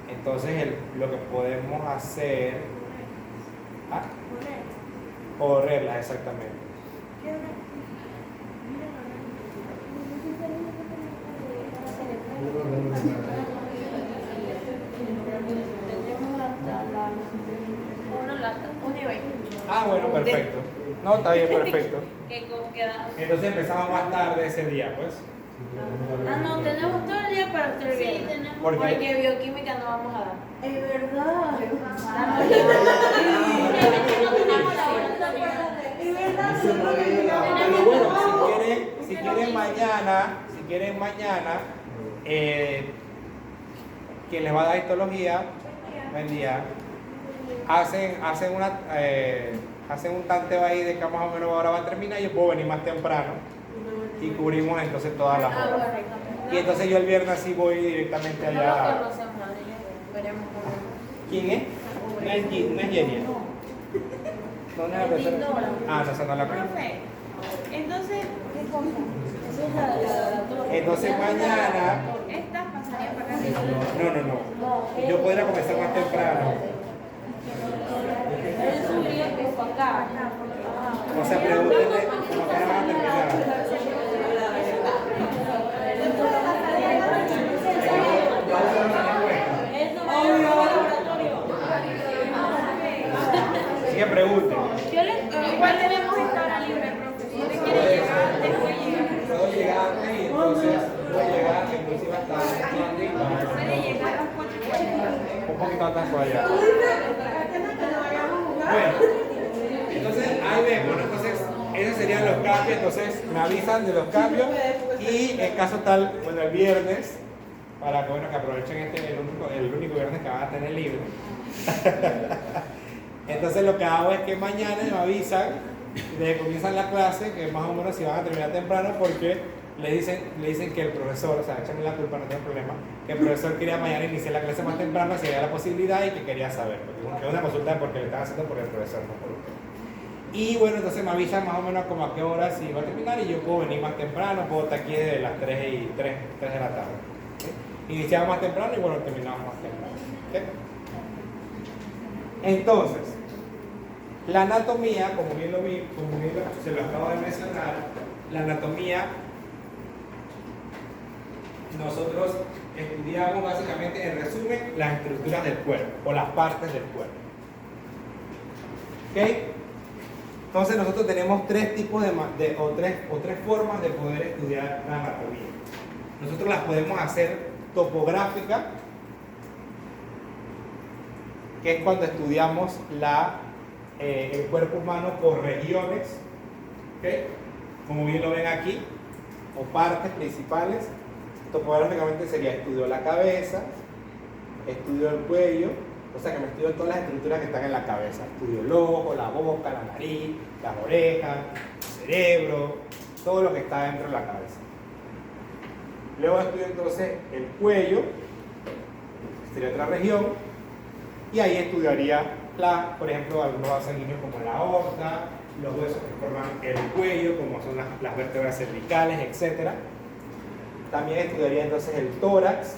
Entonces lo que podemos hacer... correrla, exactamente. Bueno, perfecto. No, está bien, perfecto. Entonces empezamos más tarde ese día, pues. No, tenemos todo el día para hacer bien. Sí, tenemos. Porque bioquímica no vamos a dar. Es verdad. Pero bueno, si quieren mañana, quien les va a dar histología, buen día, hacen un tanteo ahí de que más o menos ahora va a terminar y yo puedo venir más temprano y cubrimos entonces todas las horas. Y entonces yo el viernes sí voy directamente allá. ¿Quién es? No es Jenny. ¿Dónde es la profesora? Ah, no, esa no la creo. Profe, entonces, ¿Qué cosa? Esa es la Entonces mañana, estas pasarían para arriba. no. Yo podría comenzar más temprano. Él subió que fue acá. O sea, pregúntenle cómo que van a terminar. Él no va a ir al laboratorio. Así que pregunten. Igual tenemos esta hora libre, profe. Si usted quiere llegar, después llega. Puedo llegar antes y entonces puedo llegar inclusive hasta Puede llegar a las 4:40. un poquito antes por allá. Bueno, entonces ahí vemos, ¿no? Entonces esos serían los cambios, entonces me avisan de los cambios y en caso tal, bueno, el viernes, para que, bueno, que aprovechen el único viernes que van a tener libre. Entonces lo que hago es que mañana me avisan desde que comienzan la clase, que más o menos si van a terminar temprano, porque le dicen que el profesor, o sea, échame la culpa, no tengo problema, que el profesor quería mañana iniciar la clase más temprano, si había la posibilidad y que quería saber, porque es una consulta porque le están haciendo por el profesor, no por usted. Y bueno, entonces me avisan más o menos como a qué hora si va a terminar y yo puedo venir más temprano, puedo estar aquí desde las 3 de la tarde. ¿Okay? Iniciamos más temprano y bueno, terminamos más temprano. ¿Okay? Entonces, la anatomía, como bien se lo acabo de mencionar, la anatomía, nosotros estudiamos básicamente, en resumen, las estructuras del cuerpo o las partes del cuerpo. ¿Ok? Entonces nosotros tenemos tres tipos o tres formas de poder estudiar la anatomía. Nosotros las podemos hacer topográfica, que es cuando estudiamos el cuerpo humano por regiones, ¿okay? Como bien lo ven aquí, o partes principales. Topográficamente sería estudio la cabeza, estudio el cuello, o sea que me estudio todas las estructuras que están en la cabeza. Estudio el ojo, la boca, la nariz, las orejas, el cerebro, todo lo que está dentro de la cabeza. Luego estudio entonces el cuello, sería otra región, y ahí estudiaría, por ejemplo, algunos vasos sanguíneos como la aorta, los huesos que forman el cuello, como son las vértebras cervicales, etc. También estudiaría entonces el tórax,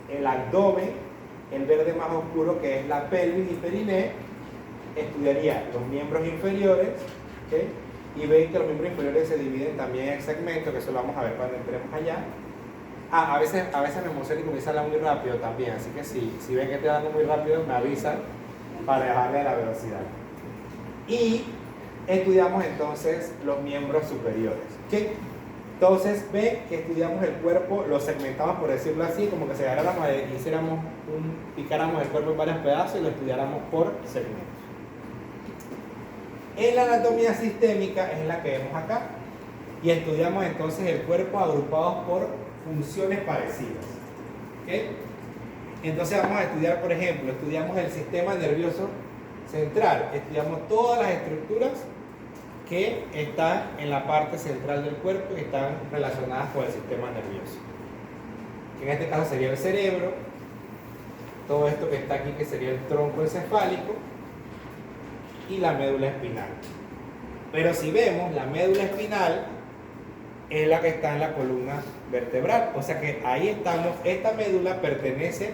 el abdomen, el verde más oscuro que es la pelvis y periné. Estudiaría los miembros inferiores, ¿okay? Y ven que los miembros inferiores se dividen también en segmentos, que eso lo vamos a ver cuando entremos allá. A veces me emociono y comienzo a hablar muy rápido también, así que si ven que estoy hablando muy rápido, me avisan para dejarle la velocidad. Y estudiamos entonces los miembros superiores. ¿Okay? Entonces ven que estudiamos el cuerpo, lo segmentamos por decirlo así, como que se agarráramos y picáramos el cuerpo en varios pedazos y lo estudiáramos por segmentos. En la anatomía sistémica es la que vemos acá y estudiamos entonces el cuerpo agrupados por funciones parecidas. ¿Okay? Entonces vamos a estudiar, por ejemplo, estudiamos el sistema nervioso central, estudiamos todas las estructuras que están en la parte central del cuerpo y están relacionadas con el sistema nervioso. Que en este caso sería el cerebro, todo esto que está aquí que sería el tronco encefálico y la médula espinal. Pero si vemos, la médula espinal es la que está en la columna vertebral, o sea que ahí estamos, esta médula pertenece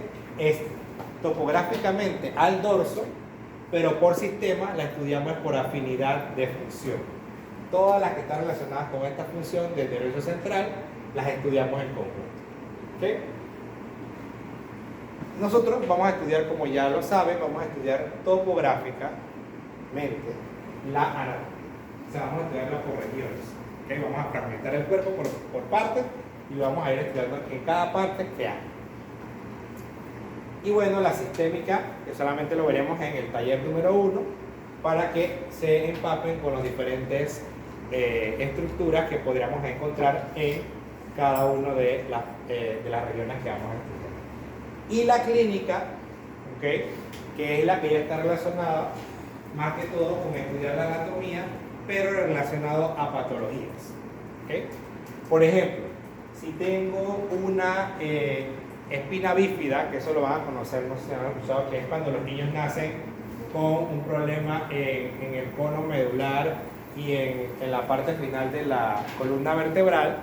topográficamente al dorso, pero por sistema la estudiamos por afinidad de función. Todas las que están relacionadas con esta función del nervio central las estudiamos en conjunto. ¿Okay? Nosotros vamos a estudiar, como ya lo saben, vamos a estudiar topográficamente la anatomía. O sea, vamos a estudiarla por regiones. ¿Okay? Vamos a fragmentar el cuerpo por partes y vamos a ir estudiando en cada parte qué hay. Y bueno, la sistémica, que solamente lo veremos en el taller número 1, para que se empapen con las diferentes estructuras que podríamos encontrar en cada una de las regiones que vamos a estudiar. Y la clínica, ¿okay? Que es la que ya está relacionada más que todo con estudiar la anatomía, pero relacionado a patologías. ¿Okay? Por ejemplo, si tengo una espina bífida, que eso lo van a conocer, no sé si han escuchado, que es cuando los niños nacen con un problema en el cono medular y en la parte final de la columna vertebral.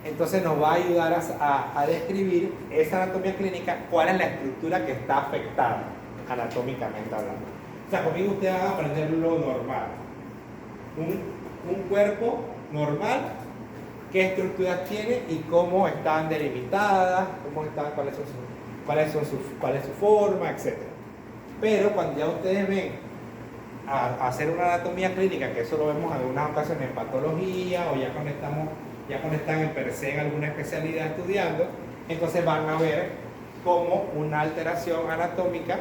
Entonces nos va a ayudar a describir esa anatomía clínica, cuál es la estructura que está afectada anatómicamente hablando. O sea, conmigo ustedes van a aprender lo normal. Un cuerpo normal, qué estructuras tiene y cómo están delimitadas, cuál es su forma, etc. Pero cuando ya ustedes ven a hacer una anatomía clínica, que eso lo vemos en algunas ocasiones en patología o ya cuando están en per se en alguna especialidad estudiando, entonces van a ver cómo una alteración anatómica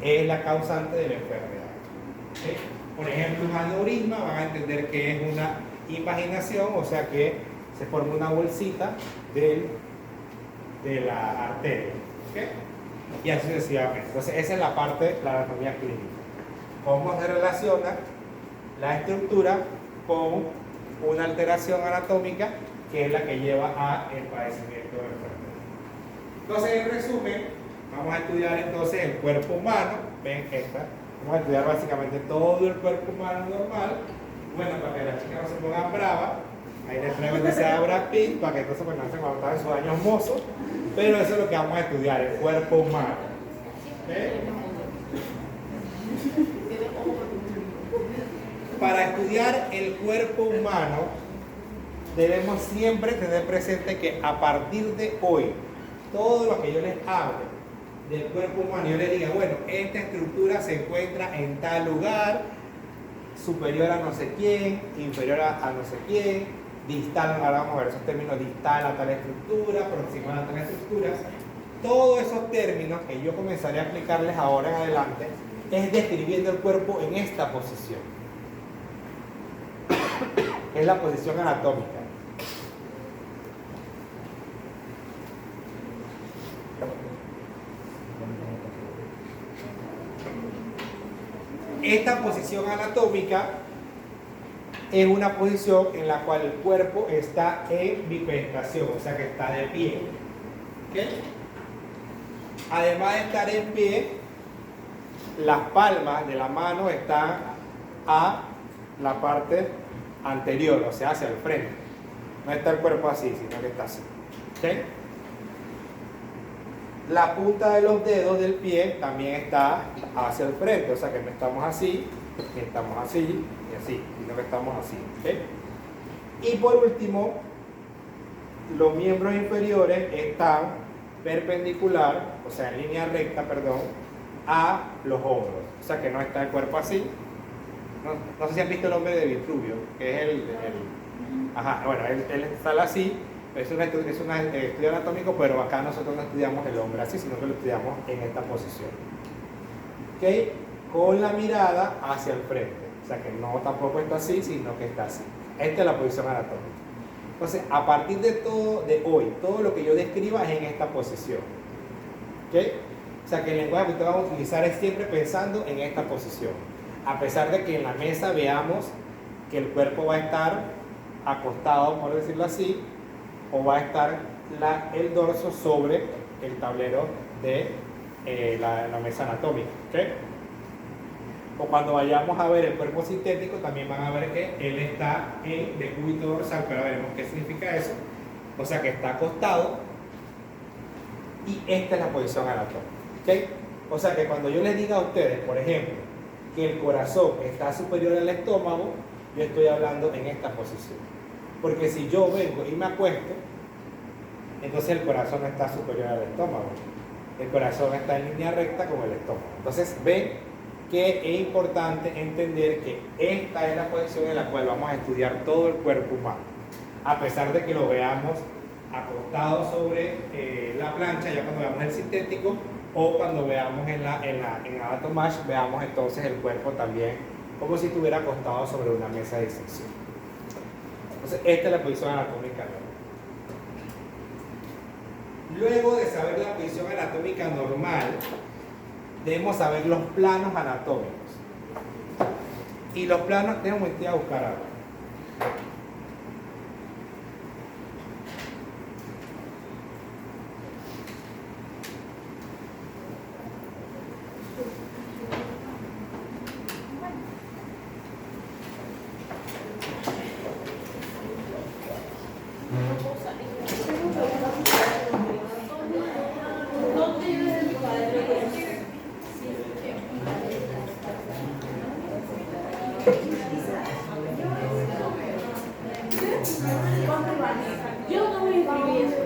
es la causante de la enfermedad. ¿Sí? Por ejemplo, un aneurisma, van a entender que es una invaginación, o sea que se forma una bolsita de la arteria. ¿Okay? Y así sucesivamente. Entonces, esa es la parte de la anatomía clínica. Cómo se relaciona la estructura con una alteración anatómica que es la que lleva al padecimiento de la enfermedad. Entonces, en resumen, vamos a estudiar entonces el cuerpo humano. Ven esta. Vamos a estudiar básicamente todo el cuerpo humano normal. Bueno, para que las chicas no se pongan bravas, ahí les traigo entonces a Brad Pitt, para que entonces pues, no se cuando están en sus años mozos. Pero eso es lo que vamos a estudiar, el cuerpo humano. ¿Okay? Para estudiar el cuerpo humano, debemos siempre tener presente que a partir de hoy, todo lo que yo les hable del cuerpo humano, yo les diga, bueno, esta estructura se encuentra en tal lugar, superior a no sé quién, inferior a no sé quién, distal, ahora vamos a ver esos términos, distal a tal estructura, proximal a tal estructura. Todos esos términos que yo comenzaré a aplicarles ahora en adelante es describiendo el cuerpo en esta posición. Es la posición anatómica. Esta posición anatómica es una posición en la cual el cuerpo está en bipedestación, o sea que está de pie. ¿Okay? Además de estar en pie, las palmas de la mano están a la parte anterior, o sea, hacia el frente. No está el cuerpo así, sino que está así. ¿Okay? La punta de los dedos del pie también está hacia el frente, o sea que no estamos así, ni estamos así, y así, sino que estamos así. ¿Okay? Y por último, los miembros inferiores están perpendicular, o sea en línea recta, perdón, a los hombros, o sea que no está el cuerpo así. No sé si han visto el hombre de Vitruvio, que es él está así. Es un estudio anatómico, pero acá nosotros no estudiamos el hombre así, sino que lo estudiamos en esta posición. ¿Okay? Con la mirada hacia el frente. O sea que no tampoco está así, sino que está así. Esta es la posición anatómica. Entonces, a partir de hoy, todo lo que yo describa es en esta posición. ¿Okay? O sea que el lenguaje que ustedes van a utilizar es siempre pensando en esta posición. A pesar de que en la mesa veamos que el cuerpo va a estar acostado, por decirlo así, o va a estar el dorso sobre el tablero de la mesa anatómica. ¿Okay? O cuando vayamos a ver el cuerpo sintético, también van a ver que él está en decúbito dorsal, pero veremos qué significa eso. O sea que está acostado y esta es la posición anatómica. ¿Okay? O sea que cuando yo les diga a ustedes, por ejemplo, que el corazón está superior al estómago, yo estoy hablando en esta posición. Porque si yo vengo y me acuesto, entonces el corazón no está superior al estómago. El corazón está en línea recta con el estómago. Entonces ven que es importante entender que esta es la posición en la cual vamos a estudiar todo el cuerpo humano. A pesar de que lo veamos acostado sobre la plancha, ya cuando veamos el sintético, o cuando veamos en Anatomash, veamos entonces el cuerpo también como si estuviera acostado sobre una mesa de disección. Entonces, esta es la posición anatómica normal. Luego de saber la posición anatómica normal, debemos saber los planos anatómicos. Y los planos, déjame ir a buscar algo. Yo no voy a escribir eso.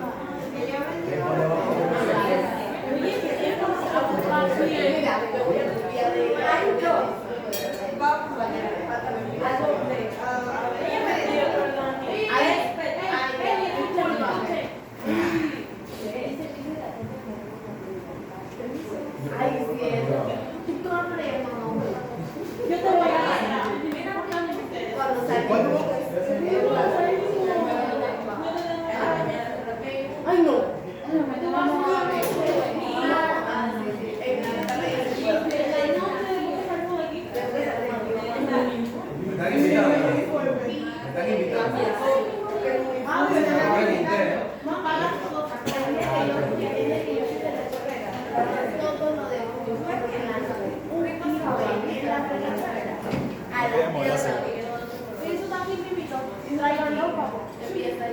Yo te voy a Cuando salimos. Ay, no. Están invitados. Están invitados. Eso también me invitó. Traigan los papos. Empieza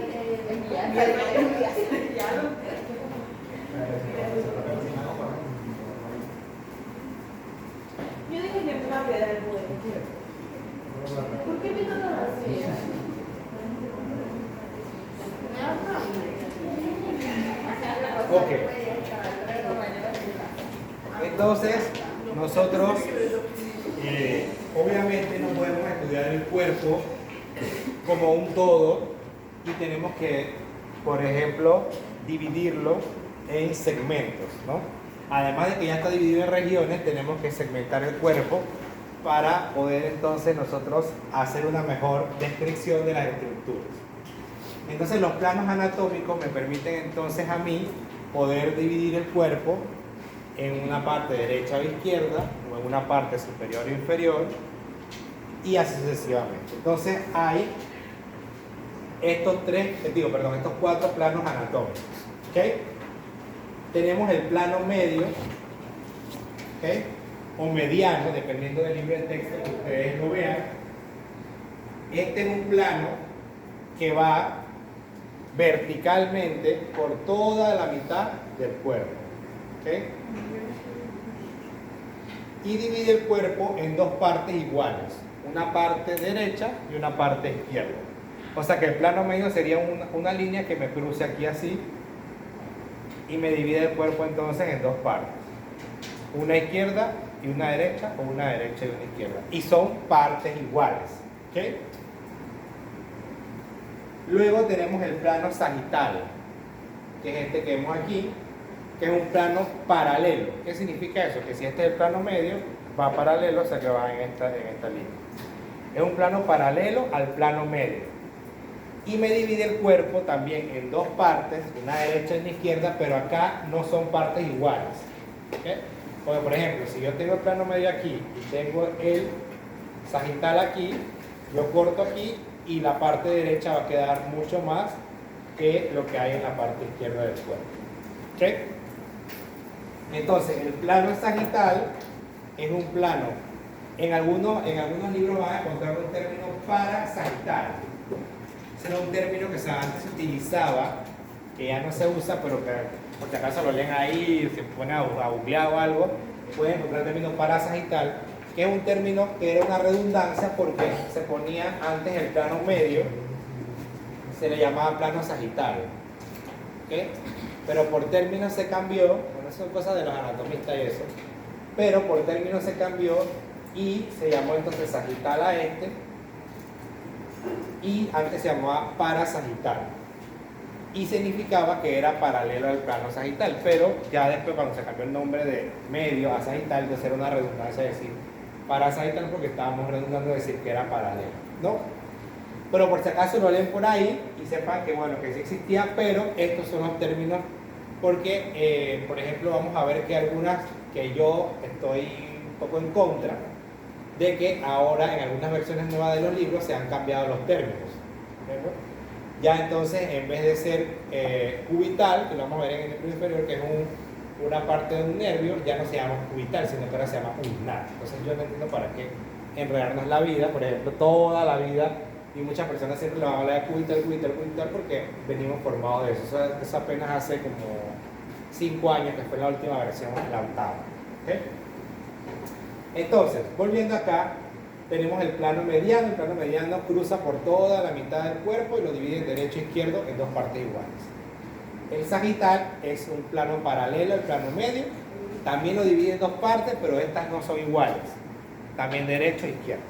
Yo dije que me iba a quedar el juego. ¿Por qué me toca así? Ok. Entonces, nosotros obviamente no podemos estudiar el cuerpo como un todo y tenemos que, por ejemplo, dividirlo en segmentos, ¿no? Además de que ya está dividido en regiones, tenemos que segmentar el cuerpo para poder entonces nosotros hacer una mejor descripción de las estructuras. Entonces los planos anatómicos me permiten entonces a mí poder dividir el cuerpo en una parte derecha o izquierda, o en una parte superior o inferior, y así sucesivamente. Entonces hay estos cuatro planos anatómicos. ¿Okay? Tenemos el plano medio, ¿okay? O mediano, dependiendo del libro de texto que ustedes lo vean. Este es un plano que va verticalmente por toda la mitad del cuerpo. ¿Okay? Y divide el cuerpo en dos partes iguales, una parte derecha y una parte izquierda. O sea que el plano medio sería una línea que me cruce aquí así y me divide el cuerpo entonces en dos partes, una izquierda y una derecha, o una derecha y una izquierda, y son partes iguales. ¿Okay? Luego tenemos el plano sagital, que es este que vemos aquí, que es un plano paralelo. ¿Qué significa eso? Que si este es el plano medio, va paralelo, o sea que va en esta línea. Es un plano paralelo al plano medio. Y me divide el cuerpo también en dos partes, una derecha y una izquierda, pero acá no son partes iguales. ¿Okay? Porque, por ejemplo, si yo tengo el plano medio aquí y tengo el sagital aquí, yo corto aquí y la parte derecha va a quedar mucho más que lo que hay en la parte izquierda del cuerpo. ¿Okay? Entonces, el plano sagital es un plano, en algunos libros van a encontrar un término parasagital. Ese era un término que antes se utilizaba, que ya no se usa, pero que por si acaso lo leen ahí, se pone a googlear o algo, pueden encontrar el término parasagital, que es un término que era una redundancia porque se ponía antes el plano medio, se le llamaba plano sagital. ¿Okay? Pero por términos se cambió, bueno, eso son cosas de los anatomistas y eso, pero por términos se cambió y se llamó entonces sagital a este, y antes se llamaba parasagital y significaba que era paralelo al plano sagital, pero ya después cuando se cambió el nombre de medio a sagital, entonces era una redundancia decir parasagital porque estábamos redundando decir que era paralelo, ¿no? Pero por si acaso lo leen por ahí y sepan que bueno, que sí existía, pero estos son los términos porque, por ejemplo, vamos a ver que algunas que yo estoy un poco en contra de que ahora en algunas versiones nuevas de los libros se han cambiado los términos. ¿Verdad? Ya entonces, en vez de ser cubital, que lo vamos a ver en el libro inferior, que es una parte de un nervio, ya no se llama cubital, sino que ahora se llama ulnar. Entonces yo no entiendo para qué enredarnos la vida, por ejemplo, toda la vida, y muchas personas siempre le van a hablar de cubital, porque venimos formados de eso. Eso apenas hace como 5 años, que fue la última versión, la octava. ¿Okay? Entonces, volviendo acá, tenemos el plano mediano. El plano mediano cruza por toda la mitad del cuerpo y lo divide en derecho e izquierdo en dos partes iguales. El sagital es un plano paralelo al plano medio. También lo divide en dos partes, pero estas no son iguales. También derecho e izquierdo.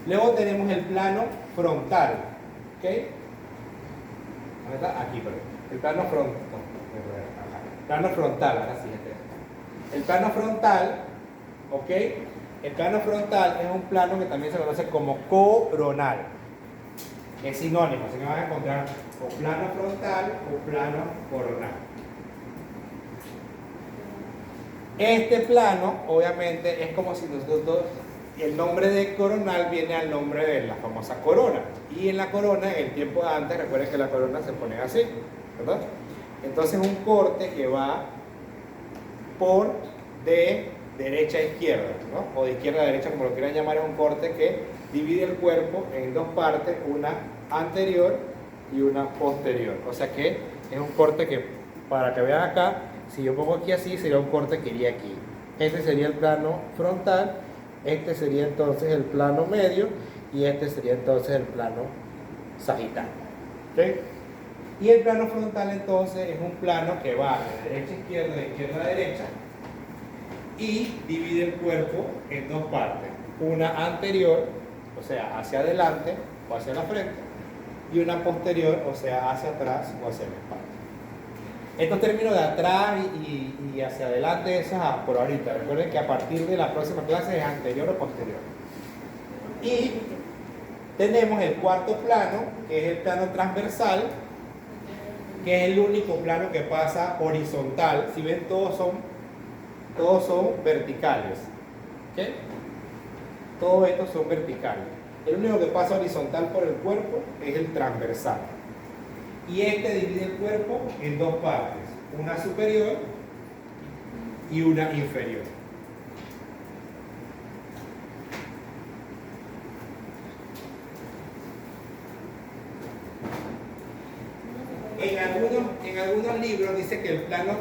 Luego tenemos el plano frontal. ¿Ok? ¿Dónde está? Aquí, perdón. El plano frontal. Plano frontal, ahora sí. El plano frontal, ¿ok? El plano frontal es un plano que también se conoce como coronal. Es sinónimo, así que van a encontrar o plano frontal o plano coronal. Este plano, obviamente, es como si nosotros, el nombre de coronal viene al nombre de la famosa corona. Y en la corona, en el tiempo de antes, recuerden que la corona se pone así, ¿verdad? Entonces un corte que va por de derecha a izquierda, ¿no? O de izquierda a derecha, como lo quieran llamar, es un corte que divide el cuerpo en dos partes, una anterior y una posterior. O sea que es un corte que, para que vean acá, si yo pongo aquí así, sería un corte que iría aquí. Este sería el plano frontal, este sería entonces el plano medio y este sería entonces el plano sagital. ¿Okay? Y el plano frontal entonces es un plano que va de derecha a izquierda, de izquierda a derecha y divide el cuerpo en dos partes. Una anterior, o sea, hacia adelante o hacia la frente, y una posterior, o sea, hacia atrás o hacia la espalda. Estos términos de atrás y hacia adelante, eso es por ahorita. Recuerden que a partir de la próxima clase es anterior o posterior. Y tenemos el cuarto plano, que es el plano transversal, que es el único plano que pasa horizontal. Si ven, todos son verticales. ¿Okay? Todos estos son verticales. El único que pasa horizontal por el cuerpo es el transversal. Y este divide el cuerpo en dos partes, una superior y una inferior. En algunos libros dice que el plano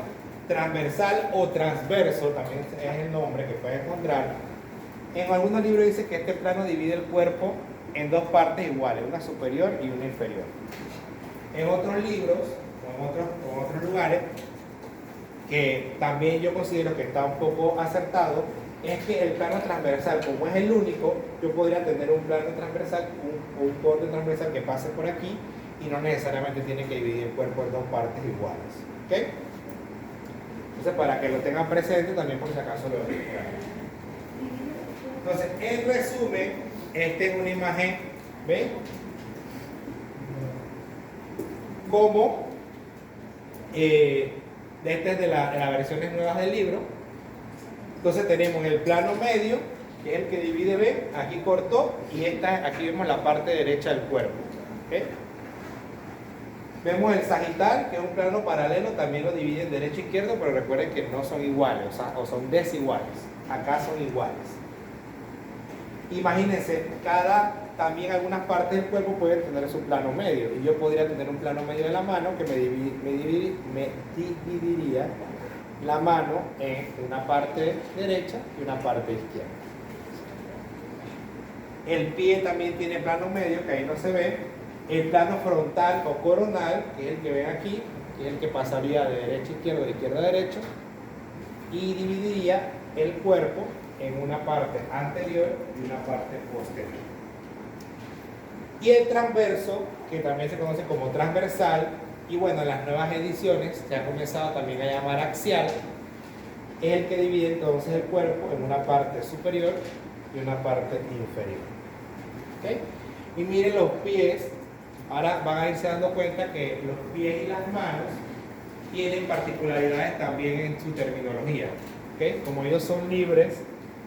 transversal o transverso, también es el nombre que pueden encontrar. En algunos libros dice que este plano divide el cuerpo en dos partes iguales, una superior y una inferior. En otros libros, o en otros lugares, que también yo considero que está un poco acertado, es que el plano transversal, como es el único, yo podría tener un plano transversal, un corte transversal que pase por aquí y no necesariamente tiene que dividir el cuerpo en dos partes iguales. ¿Okay? Entonces, para que lo tengan presente también, por si acaso lo ven por ahí. Entonces, en resumen, esta es una imagen, ¿ven? Como esta es de las versiones nuevas del libro. Entonces tenemos el plano medio, que es el que divide, ¿ven? Aquí cortó, y aquí vemos la parte derecha del cuerpo. ¿Okay? Vemos el sagital, que es un plano paralelo, también lo divide en derecho e izquierdo, pero recuerden que no son iguales, o son desiguales. Acá son iguales. Imagínense, también algunas partes del cuerpo pueden tener su plano medio, y yo podría tener un plano medio de la mano que me dividiría la mano en una parte derecha y una parte izquierda. El pie también tiene plano medio, que ahí no se ve. El plano frontal o coronal, que es el que ven aquí, que es el que pasaría de derecha a izquierda, de izquierda a derecha, y dividiría el cuerpo en una parte anterior y una parte posterior. Y el transverso, que también se conoce como transversal, y bueno, en las nuevas ediciones se ha comenzado también a llamar axial, es el que divide entonces el cuerpo en una parte superior y una parte inferior. ¿Okay? Y miren los pies, ahora van a irse dando cuenta que los pies y las manos tienen particularidades también en su terminología. ¿Okay? Como ellos son libres,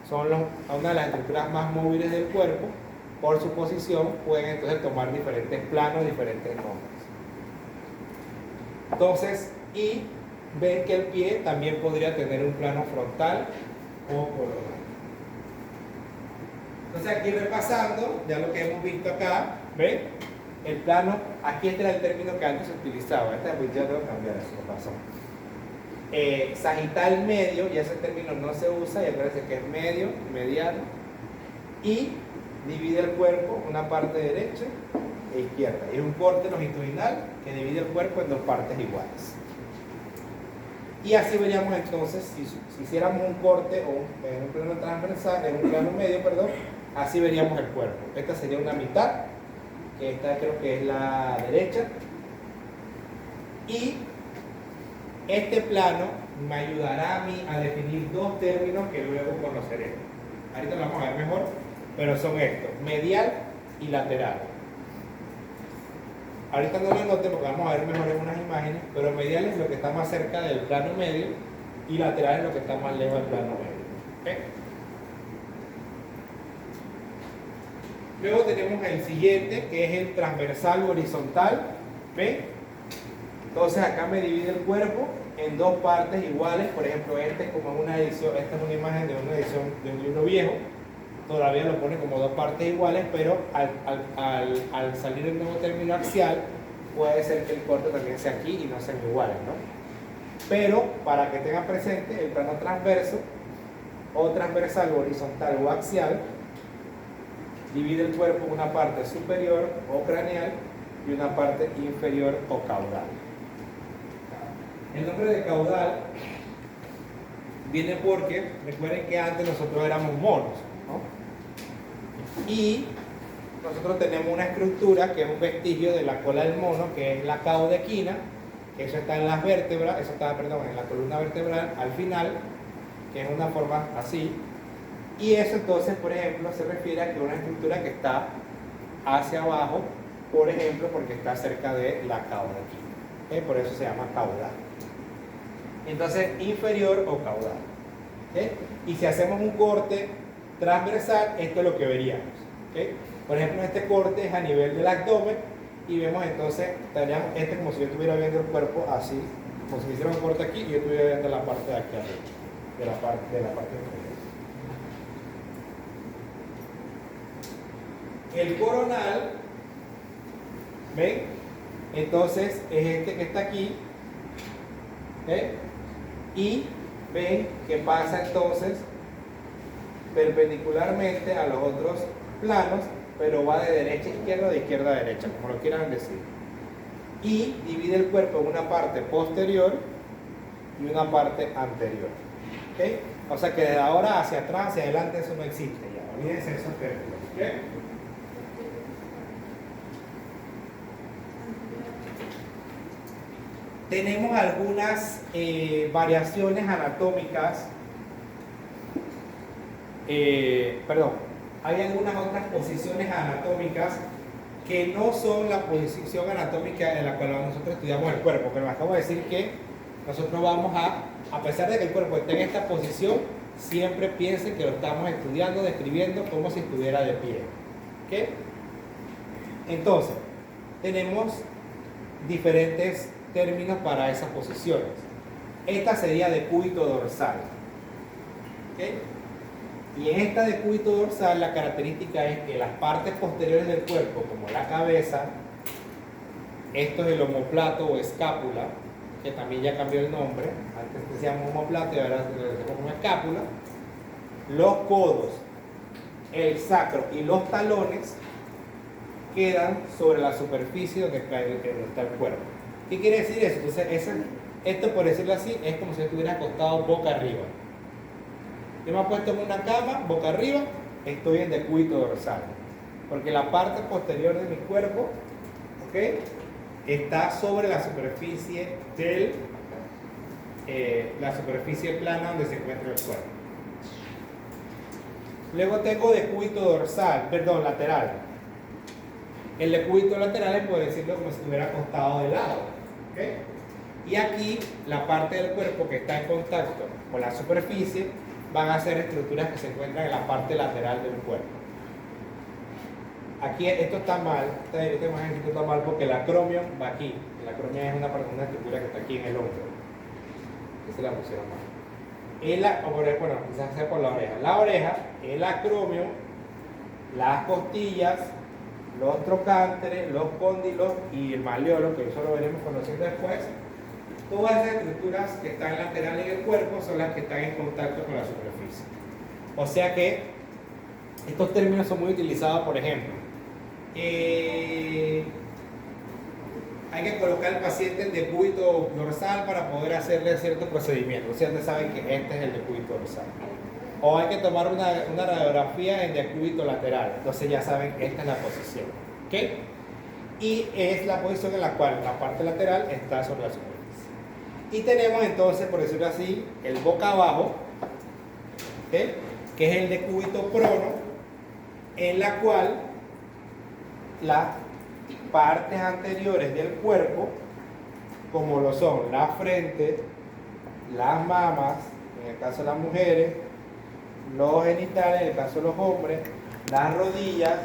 son una de las estructuras más móviles del cuerpo, por su posición pueden entonces tomar diferentes planos, diferentes nombres. Entonces, y ven que el pie también podría tener un plano frontal o coronal. Entonces aquí repasando, ya lo que hemos visto acá, ¿ven? El plano, aquí este era el término que antes se utilizaba, ya tengo que cambiar eso, pasó. Sagital medio, ya ese término no se usa, y acuérdense que es medio, mediano y divide el cuerpo una parte derecha e izquierda. Es un corte longitudinal que divide el cuerpo en dos partes iguales. Y así veríamos entonces, si hiciéramos un corte en un plano transversal, en un plano medio, perdón, así veríamos el cuerpo. Esta sería una mitad, que esta creo que es la derecha. Y este plano me ayudará a mí a definir dos términos que luego conoceremos. Ahorita lo vamos a ver mejor, pero son estos, medial y lateral. Ahorita no lo noten porque vamos a ver mejor en unas imágenes, pero medial es lo que está más cerca del plano medio y lateral es lo que está más lejos del plano medio. ¿Okay? Luego tenemos el siguiente, que es el transversal horizontal. ¿Ven? Entonces acá me divide el cuerpo en dos partes iguales. Por ejemplo, este es como una edición, esta es una imagen de una edición de un libro viejo. Todavía lo pone como dos partes iguales, pero al salir el nuevo término axial, puede ser que el corte también sea aquí y no sean iguales, ¿no? Pero para que tengan presente, el plano transverso o transversal, horizontal o axial, divide el cuerpo en una parte superior o craneal y una parte inferior o caudal. El nombre de caudal viene porque, recuerden que antes nosotros éramos monos, ¿no? Y nosotros tenemos una estructura que es un vestigio de la cola del mono, que es la caudequina, que eso está en las vértebras, eso está, perdón, en la columna vertebral al final, que es una forma así. Y eso entonces, por ejemplo, se refiere a que una estructura que está hacia abajo, por ejemplo, porque está cerca de la caudequina. Por eso se llama caudal. Entonces, inferior o caudal. Y si hacemos un corte transversal, esto es lo que veríamos. Por ejemplo, este corte es a nivel del abdomen y vemos entonces, estaríamos como si yo estuviera viendo el cuerpo así, como si me hiciera un corte aquí y yo estuviera viendo la parte de aquí arriba, de la parte inferior. El coronal, ¿ven? Entonces es este que está aquí, y ven que pasa entonces perpendicularmente a los otros planos, pero va de derecha a izquierda o de izquierda a derecha, como lo quieran decir. Y divide el cuerpo en una parte posterior y una parte anterior. ¿Okay? O sea que de ahora hacia atrás, hacia adelante, eso no existe ya. Olvídense esos términos. ¿Okay? Tenemos algunas variaciones anatómicas. Hay algunas otras posiciones anatómicas que no son la posición anatómica en la cual nosotros estudiamos el cuerpo, pero acabo de decir que nosotros vamos a pesar de que el cuerpo esté en esta posición, siempre piensen que lo estamos estudiando, describiendo como si estuviera de pie. ¿Okay? Entonces, tenemos diferentes términos para esas posiciones. Esta sería decúbito dorsal. ¿Okay? Y en esta decúbito dorsal la característica es que las partes posteriores del cuerpo, como la cabeza, esto es el omóplato o escápula, que también ya cambió el nombre, antes decíamos omóplato y ahora le decimos como escápula, los codos, el sacro y los talones quedan sobre la superficie donde está el cuerpo. ¿Qué quiere decir eso? Entonces, esto, por decirlo así, es como si estuviera acostado boca arriba. Yo me he puesto en una cama, boca arriba, estoy en decúbito dorsal. Porque la parte posterior de mi cuerpo, ¿okay?, está sobre la superficie la superficie plana donde se encuentra el cuerpo. Luego tengo decúbito dorsal, perdón, lateral. El decúbito lateral es, por decirlo, como si estuviera acostado de lado. ¿Okay? Y aquí la parte del cuerpo que está en contacto con la superficie van a ser estructuras que se encuentran en la parte lateral del cuerpo. Aquí esto está mal, esta imagen está mal porque el acromion va aquí. El acromion es una estructura que está aquí en el hombro. Esa la pusieron mal. Bueno, quizás sea por la oreja. La oreja, el acromion, las costillas, los trocánteres, los cóndilos y el maleolo, que eso lo veremos conociendo después. Todas esas estructuras que están laterales en el cuerpo son las que están en contacto con la superficie. O sea que Estos términos son muy utilizados, por ejemplo, hay que colocar al paciente en decúbito dorsal para poder hacerle ciertos procedimientos. O sea, ustedes saben que este es el decúbito dorsal. O hay que tomar una radiografía en decúbito lateral. Entonces ya saben, esta es la posición. ¿Ok? Y es la posición en la cual la parte lateral está sobre la superficie. Y tenemos entonces, por decirlo así, el boca abajo, ¿okay?, que es el decúbito prono, en la cual las partes anteriores del cuerpo, como lo son la frente, las mamas, en el caso de las mujeres, los genitales, en el caso de los hombres, las rodillas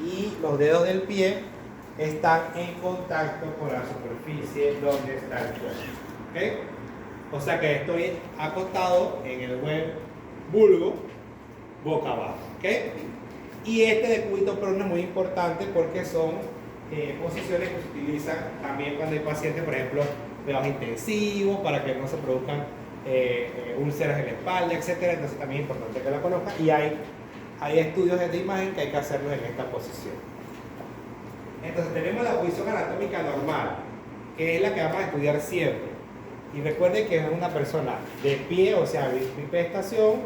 y los dedos del pie, están en contacto con la superficie donde está el cuerpo. ¿Okay? O sea que estoy acostado en el buen bulbo, boca abajo. ¿Okay? Y este decúbito prono es muy importante porque son posiciones que se utilizan también cuando hay pacientes, por ejemplo, cuidados intensivos, para que no se produzcan úlceras en la espalda, etc. Entonces también es importante que la conozcan. Y hay estudios de imagen que hay que hacerlos en esta posición. Entonces tenemos la posición anatómica normal, que es la que vamos a estudiar siempre. Y recuerden que es una persona de pie, o sea, bipedestación,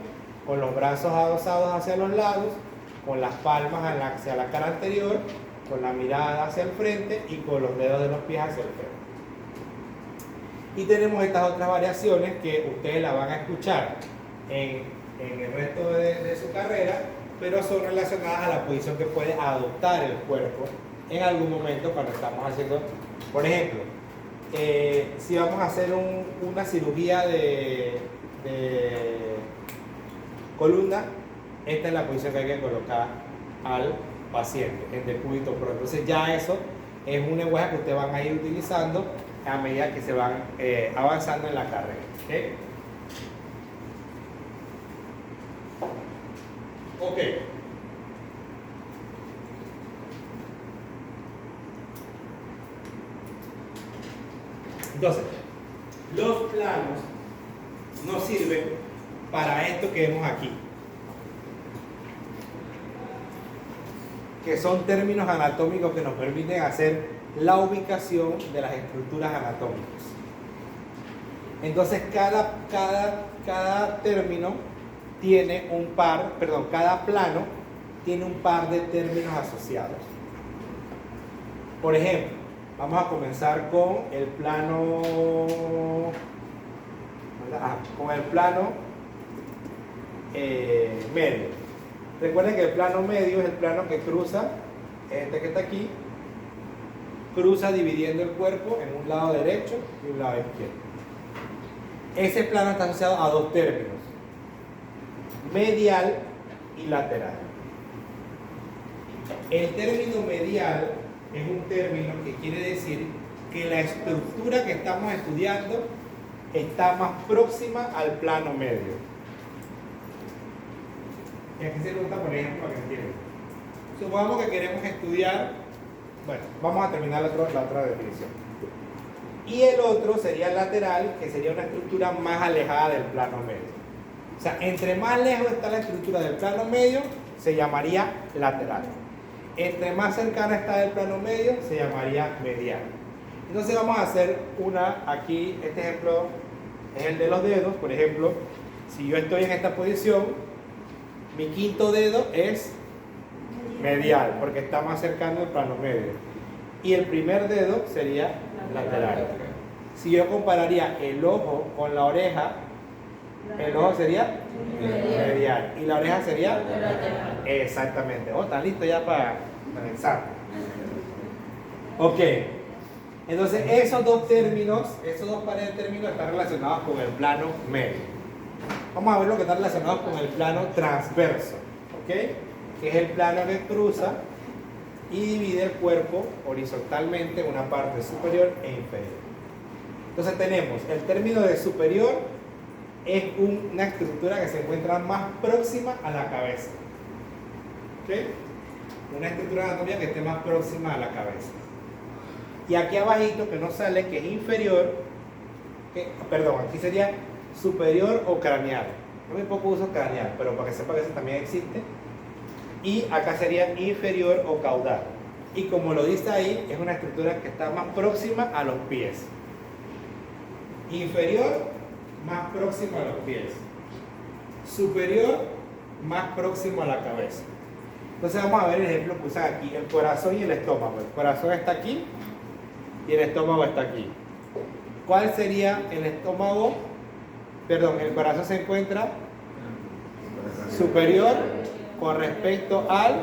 con los brazos adosados hacia los lados, con las palmas hacia la cara anterior, con la mirada hacia el frente y con los dedos de los pies hacia el frente. Y tenemos estas otras variaciones que ustedes las van a escuchar en el resto de su carrera, pero son relacionadas a la posición que puede adoptar el cuerpo en algún momento cuando estamos haciendo, por ejemplo, si vamos a hacer una cirugía de columna, esta es la posición que hay que colocar al paciente, en decúbito prono. Entonces ya eso es un lenguaje que ustedes van a ir utilizando a medida que se van avanzando en la carrera. ¿Okay? Ok. Entonces, los planos nos sirven para esto que vemos aquí, que son términos anatómicos que nos permiten hacer la ubicación de las estructuras anatómicas. Entonces, cada término tiene cada plano tiene un par de términos asociados. Por ejemplo, vamos a comenzar con el plano, medio. Recuerden que el plano medio es el plano que cruza, este que está aquí, cruza dividiendo el cuerpo en un lado derecho y un lado izquierdo. Ese plano está asociado a dos términos, medial y lateral. El término medial es un término que quiere decir que la estructura que estamos estudiando está más próxima al plano medio. Y aquí se nota, por ejemplo, para que entiendan. Supongamos que queremos estudiar, bueno, vamos a terminar la otra definición. Y el otro sería el lateral, que sería una estructura más alejada del plano medio. O sea, entre más lejos está la estructura del plano medio, se llamaría lateral. Entre más cercana está del plano medio, se llamaría medial. Entonces vamos a hacer aquí, este ejemplo es el de los dedos. Por ejemplo, si yo estoy en esta posición, mi quinto dedo es medial, porque está más cercano al plano medio. Y el primer dedo sería lateral. Si yo compararía el ojo con la oreja, el ojo sería medial y la oreja sería lateral. Exactamente. Oh, ¿están listos ya para el examen? Ok. Entonces esos dos pares de términos están relacionados con el plano medio. Vamos a ver lo que está relacionado con el plano transverso, ¿ok? Que es el plano que cruza y divide el cuerpo horizontalmente en una parte superior e inferior. Entonces tenemos el término de superior, es una estructura que se encuentra más próxima a la cabeza, ¿ok? Una estructura anatómica que esté más próxima a la cabeza. Y aquí abajito, que no sale, que es inferior, aquí sería superior o craneal. Yo muy poco uso craneal, pero para que sepa que eso también existe. Y acá sería inferior o caudal. Y como lo dice ahí, es una estructura que está más próxima a los pies. Inferior, más próximo a los pies. Superior, más próximo a la cabeza. Entonces vamos a ver el ejemplo que usan aquí, el corazón y el estómago. El corazón está aquí y el estómago está aquí. ¿Cuál sería el estómago? Perdón, el corazón se encuentra superior con respecto al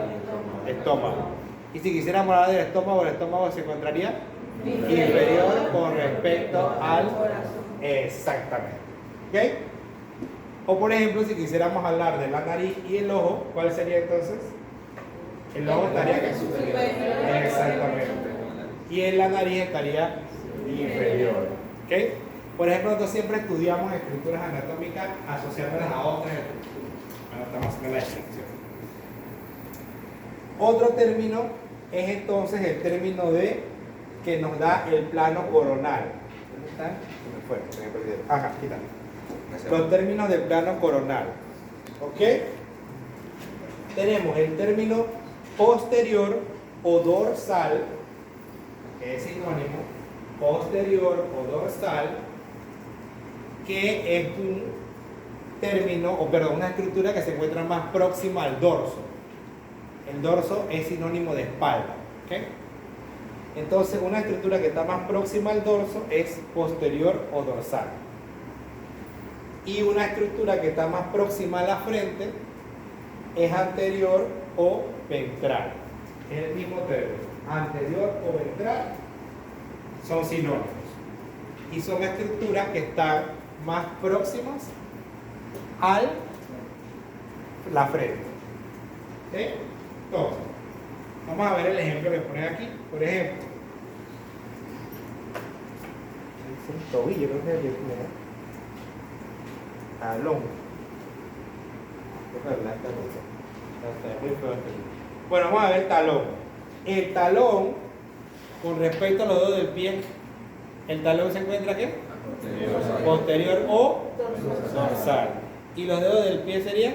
estómago. Y si quisiéramos hablar del estómago, el estómago se encontraría inferior con respecto al... Exactamente. ¿Ok? O por ejemplo, si quisiéramos hablar de la nariz y el ojo, ¿cuál sería entonces? El ojo estaría que superior. Exactamente. Y en la nariz estaría inferior. ¿Ok? Por ejemplo, nosotros siempre estudiamos estructuras anatómicas asociándolas a otras estructuras. Ahora estamos haciendo la descripción. Otro término es entonces el término de que nos da el plano coronal. ¿Dónde están? Se me perdieron. Ajá, aquí están. Los términos del plano coronal. ¿Ok? Tenemos el término posterior o dorsal, que es sinónimo, posterior o dorsal, que es un término, o perdón, una estructura que se encuentra más próxima al dorso. El dorso es sinónimo de espalda. ¿Okay? Entonces, una estructura que está más próxima al dorso es posterior o dorsal. Y una estructura que está más próxima a la frente es anterior o ventral. Es el mismo término. Anterior o ventral son sinónimos. Y son estructuras que están más próximas a la frente. ¿Sí? Entonces, vamos a ver el ejemplo que ponen aquí. Por ejemplo, es un tobillo, creo que es el talón. Muy feo este. Bueno, vamos a ver el talón. El talón, con respecto a los dedos del pie, ¿el talón se encuentra qué? Posterior o dorsal. ¿Y los dedos del pie serían?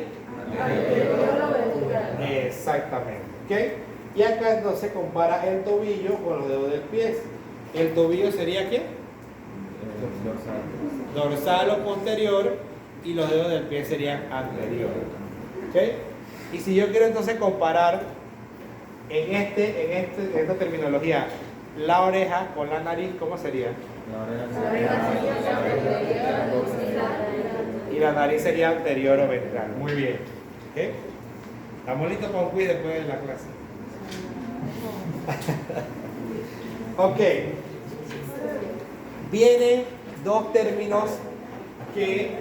Exactamente. ¿Okay? Y acá entonces compara el tobillo con los dedos del pie. ¿El tobillo sería qué? Dorsal o posterior, y los dedos del pie serían anterior. ¿Okay? Y si yo quiero entonces comparar en esta terminología la oreja con la nariz, ¿cómo sería? Y la nariz sería anterior o ventral. Muy bien. ¿Okay? ¿Estamos listos para un quiz después de la clase? Ok. Vienen dos términos que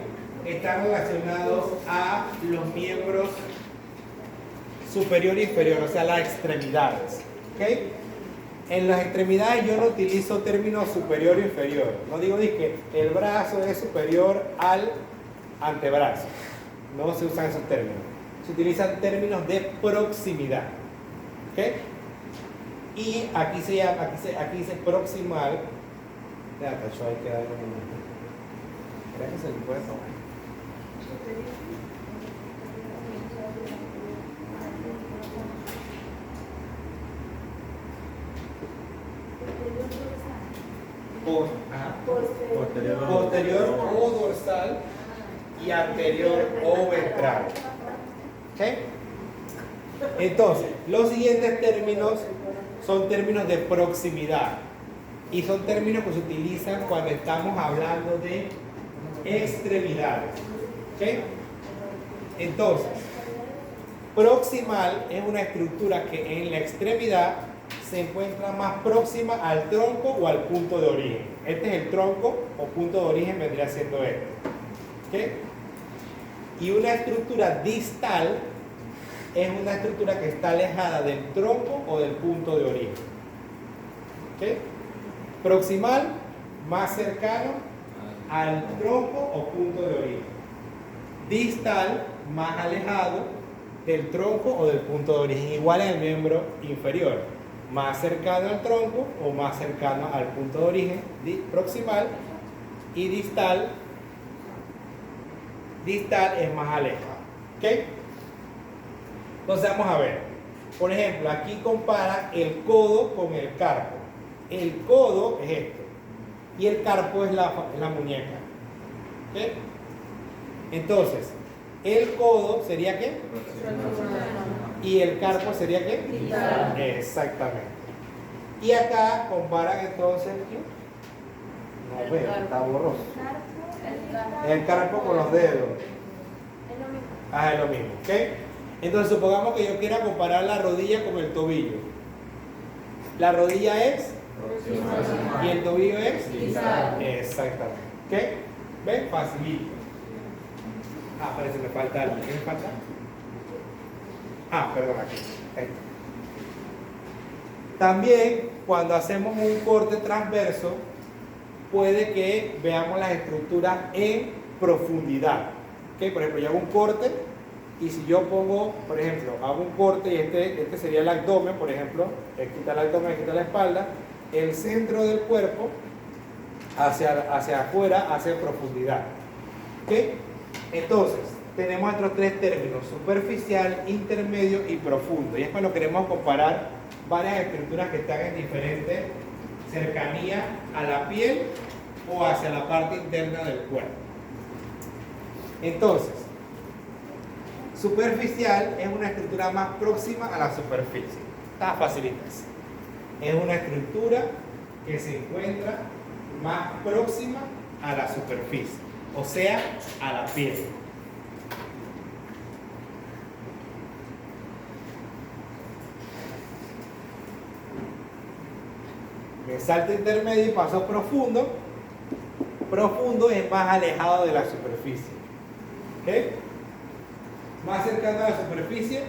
están relacionados a los miembros superior e inferior, o sea, las extremidades. ¿Ok? En las extremidades yo no utilizo términos superior e inferior. No digo que el brazo es superior al antebrazo. No se usan esos términos. Se utilizan términos de proximidad. ¿Ok? Y aquí dice proximal. Ya, yo hay que darle un... ¿Será que se le puede tomar? Posterior o dorsal y anterior o ventral. ¿Ok? Entonces, los siguientes términos son términos de proximidad y son términos que se utilizan cuando estamos hablando de extremidades. ¿Ok? Entonces, proximal es una estructura que en la extremidad se encuentra más próxima al tronco o al punto de origen. Este es el tronco o punto de origen, vendría siendo este. ¿Okay? Y una estructura distal es una estructura que está alejada del tronco o del punto de origen. ¿Okay? Proximal, más cercano al tronco o punto de origen. Distal, más alejado del tronco o del punto de origen. Igual en el miembro inferior. Más cercano al tronco o más cercano al punto de origen, proximal, y distal es más alejado. ¿Ok? Entonces vamos a ver. Por ejemplo, aquí compara el codo con el carpo. El codo es esto. Y el carpo es la muñeca. ¿Ok? Entonces, el codo sería ¿qué? Y el carpo sería ¿qué? Exactamente. Y acá comparan entonces ¿qué? No veo, está borroso. El carpo con los dedos. Ah, es lo mismo. ¿Ok? Entonces supongamos que yo quiera comparar la rodilla con el tobillo. La rodilla es y el tobillo es exactamente. ¿Ok? ¿Ven? Facilito. Ah, parece que me falta algo. ¿Qué me falta? Ah, perdón, aquí. Ahí está. También cuando hacemos un corte transverso, puede que veamos las estructuras en profundidad. ¿Okay? Por ejemplo, yo hago un corte y si yo pongo, por ejemplo, hago un corte y este sería el abdomen, por ejemplo, quita el abdomen, quita la espalda, el centro del cuerpo hacia afuera hace profundidad. ¿Okay? Entonces, tenemos estos tres términos: superficial, intermedio y profundo. Y es cuando queremos comparar varias estructuras que están en diferente cercanía a la piel o hacia la parte interna del cuerpo. Entonces, superficial es una estructura más próxima a la superficie. Está facilita. Es una estructura que se encuentra más próxima a la superficie, o sea, a la piel. Me salto intermedio y paso profundo. Profundo es más alejado de la superficie. ¿Ok? Más cercano a la superficie,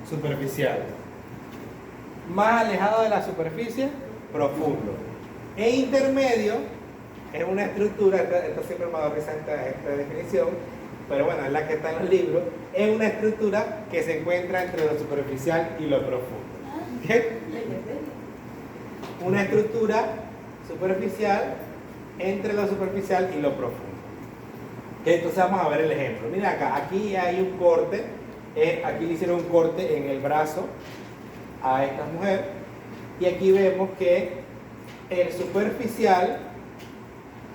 superficial. Más alejado de la superficie, profundo. E intermedio es una estructura, esto siempre me ha dado risa esta definición, pero bueno, es la que está en los libros, es una estructura que se encuentra entre lo superficial y lo profundo. ¿Ok? Una estructura superficial entre lo superficial y lo profundo. Entonces vamos a ver el ejemplo. Mira acá, aquí hay un corte, aquí le hicieron un corte en el brazo a esta mujer y aquí vemos que el superficial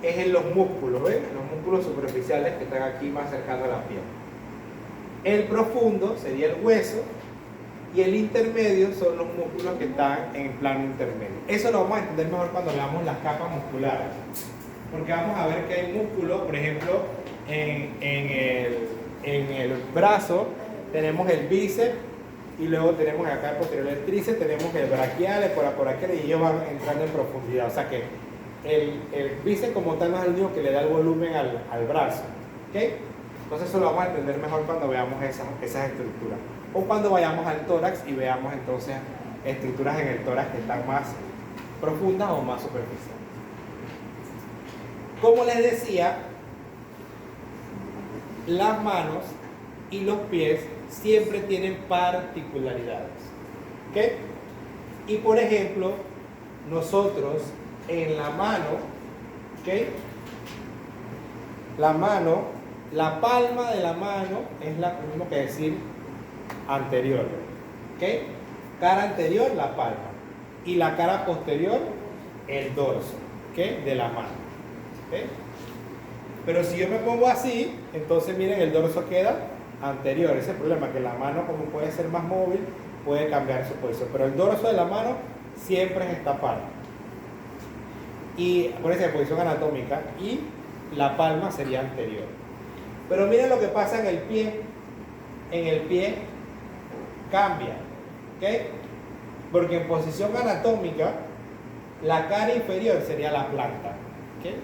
es en los músculos, ¿ven? Los músculos superficiales que están aquí más cercanos a la piel. El profundo sería el hueso y el intermedio son los músculos que están en plano intermedio. Eso lo vamos a entender mejor cuando veamos las capas musculares, porque vamos a ver que hay músculos, por ejemplo, en el brazo tenemos el bíceps y luego tenemos acá posterior el tríceps, tenemos el braquial, el coracoraquial y ellos van entrando en profundidad. O sea que el bíceps como tal no es el único que le da el volumen al brazo. ¿Okay? Entonces eso lo vamos a entender mejor cuando veamos esas estructuras. O cuando vayamos al tórax y veamos entonces estructuras en el tórax que están más profundas o más superficiales. Como les decía, las manos y los pies siempre tienen particularidades. ¿Ok? Y por ejemplo, nosotros en la mano, ¿ok? La palma de la mano es lo mismo que decir anterior. ¿Ok? Cara anterior, la palma. Y la cara posterior, el dorso. ¿Ok? De la mano. ¿Ok? Pero si yo me pongo así, entonces miren, el dorso queda anterior. Ese es el problema, que la mano, como puede ser más móvil, puede cambiar su posición. Pero el dorso de la mano siempre es esta parte. Y acuérdense de posición anatómica. Y la palma sería anterior. Pero miren lo que pasa en el pie. En el pie cambia. ¿Ok? Porque en posición anatómica, la cara inferior sería la planta. ¿Ok?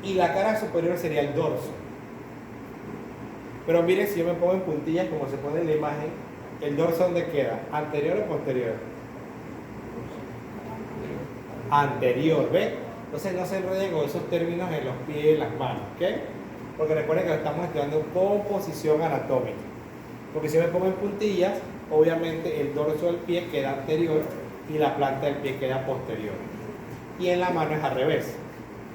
Y la cara superior sería el dorso. Pero miren, si yo me pongo en puntillas como se pone en la imagen, ¿el dorso dónde queda? ¿Anterior o posterior? Anterior, ¿ves? Entonces no se enrollen con esos términos en los pies y las manos, ¿ok? Porque recuerden que lo estamos estudiando con posición anatómica. Porque si me pongo en puntillas, obviamente el dorso del pie queda anterior y la planta del pie queda posterior. Y en la mano es al revés.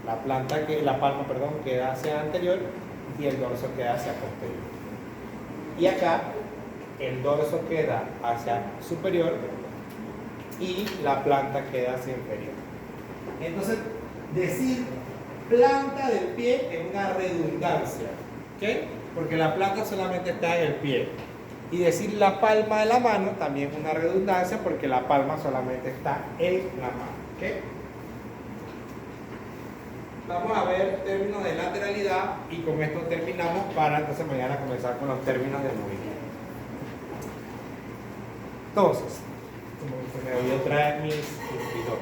La palma, queda hacia anterior y el dorso queda hacia posterior. Y acá el dorso queda hacia superior y la planta queda hacia inferior. Entonces, decir planta del pie es una redundancia, ¿ok? Porque la planta solamente está en el pie. Y decir la palma de la mano también es una redundancia porque la palma solamente está en la mano, ¿ok? Vamos a ver términos de lateralidad y con esto terminamos para entonces mañana comenzar con los términos de movimiento. Entonces, como se me olvidó traer mis pilotos.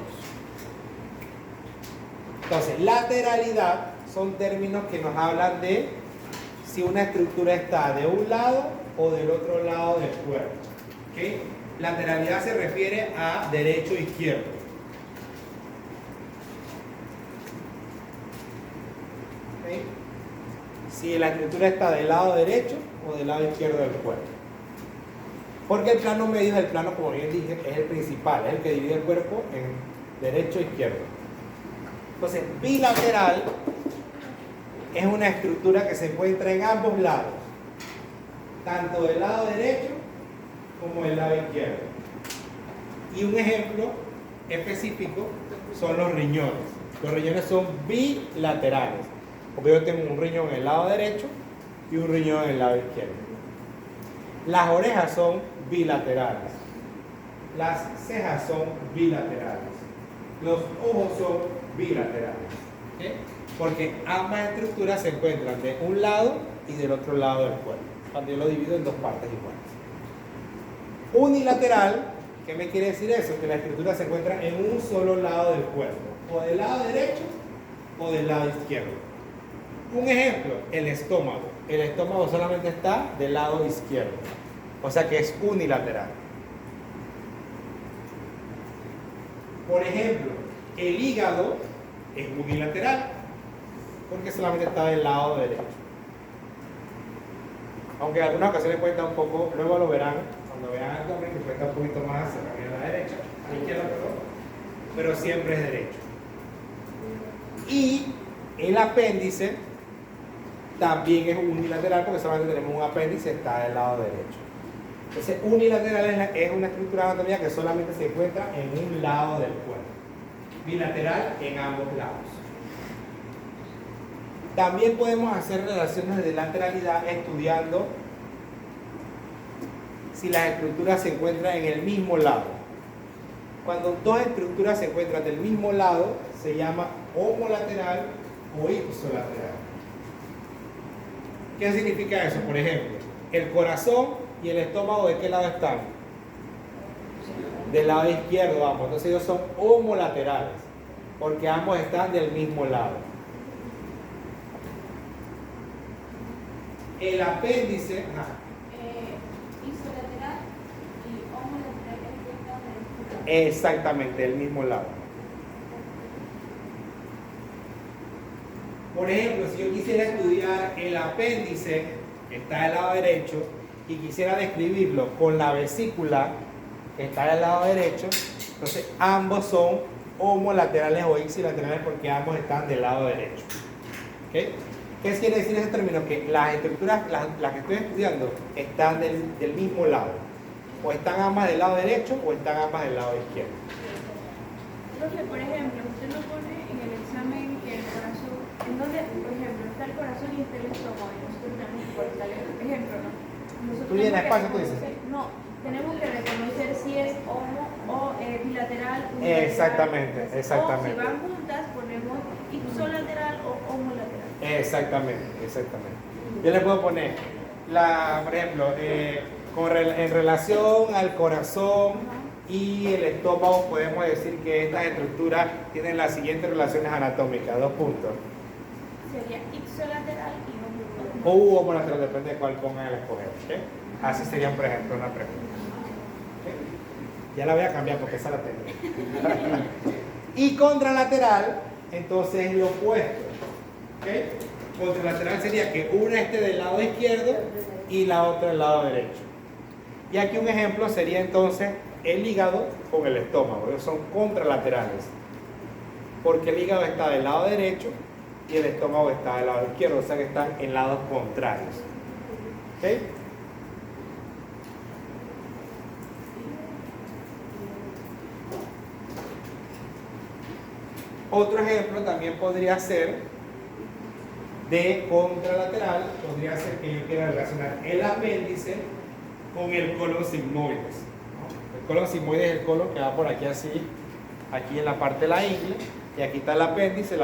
Entonces, lateralidad son términos que nos hablan de si una estructura está de un lado o del otro lado del cuerpo. ¿Okay? Lateralidad se refiere a derecho e izquierdo. ¿Okay? Si la estructura está del lado derecho o del lado izquierdo del cuerpo. Porque el plano medio es el plano, como bien dije, es el principal, es el que divide el cuerpo en derecho e izquierdo. Entonces, bilateral es una estructura que se encuentra en ambos lados, tanto del lado derecho como del lado izquierdo. Y un ejemplo específico son los riñones. Los riñones son bilaterales, porque yo tengo un riñón en el lado derecho y un riñón en el lado izquierdo. Las orejas son bilaterales, las cejas son bilaterales, los ojos son bilaterales, ¿okay? Porque ambas estructuras se encuentran de un lado y del otro lado del cuerpo, cuando yo lo divido en dos partes iguales. Unilateral, ¿qué me quiere decir eso? Que la estructura se encuentra en un solo lado del cuerpo, o del lado derecho o del lado izquierdo. Un ejemplo, el estómago. El estómago solamente está del lado izquierdo, o sea que es unilateral. Por ejemplo, el hígado es unilateral, porque solamente está del lado derecho. Aunque en algunas ocasiones cuenta un poco, luego lo verán, cuando vean el abdomen, que cuenta un poquito más hacia la derecha, a la izquierda, perdón, pero siempre es derecho. Y el apéndice también es unilateral, porque solamente tenemos un apéndice, está del lado derecho. Entonces, unilateral es una estructura anatómica que solamente se encuentra en un lado del cuerpo. Bilateral en ambos lados. También podemos hacer relaciones de lateralidad estudiando si las estructuras se encuentran en el mismo lado. Cuando dos estructuras se encuentran del mismo lado, se llama homolateral o ipsolateral. ¿Qué significa eso? Por ejemplo, el corazón y el estómago, ¿de qué lado están? Del lado izquierdo, vamos. Entonces ellos son homolaterales, porque ambos están del mismo lado. El apéndice, Isolateral y homolateral exactamente, del mismo lado. Por ejemplo, si yo quisiera estudiar el apéndice, que está del lado derecho, y quisiera describirlo con la vesícula, que está del lado derecho, entonces ambos son homolaterales o ipsilaterales porque ambos están del lado derecho. ¿Okay? ¿Qué quiere decir ese término? Que las estructuras, las que estoy estudiando, están del mismo lado. O están ambas del lado derecho o están ambas del lado izquierdo. Profe, por ejemplo, usted nos pone en el examen que el corazón, en donde, por ejemplo, está el corazón y está el estómago, y nosotros tenemos que cortar el ejemplo, ¿no? Nosotros ¿Tú llenas espacio, tú dices? No, tenemos que reconocer si es homo o bilateral, unilateral. Exactamente, exactamente. O si van juntas, ponemos ipsolateral o homolateral. Exactamente, exactamente. Yo le puedo poner, por ejemplo, en relación al corazón y el estómago, podemos decir que estas estructuras tienen las siguientes relaciones anatómicas, 2 puntos. Sería ipsolateral y homolateral. O homolateral, depende de cuál pongan el escoger. ¿Okay? Así serían, por ejemplo, una pregunta. ¿Okay? Ya la voy a cambiar porque esa la tengo. Y contralateral, entonces es lo opuesto. ¿Okay? Contralateral sería que una esté del lado izquierdo y la otra del lado derecho. Y aquí un ejemplo sería entonces el hígado con el estómago. Ellos son contralaterales. Porque el hígado está del lado derecho y el estómago está del lado izquierdo. O sea que están en lados contrarios. ¿Okay? Otro ejemplo también podría ser de contralateral, podría ser que yo quiera relacionar el apéndice con el colon sigmoides, ¿no? El colon sigmoides es el colon que va por aquí así, aquí en la parte de la ingle, y aquí está el apéndice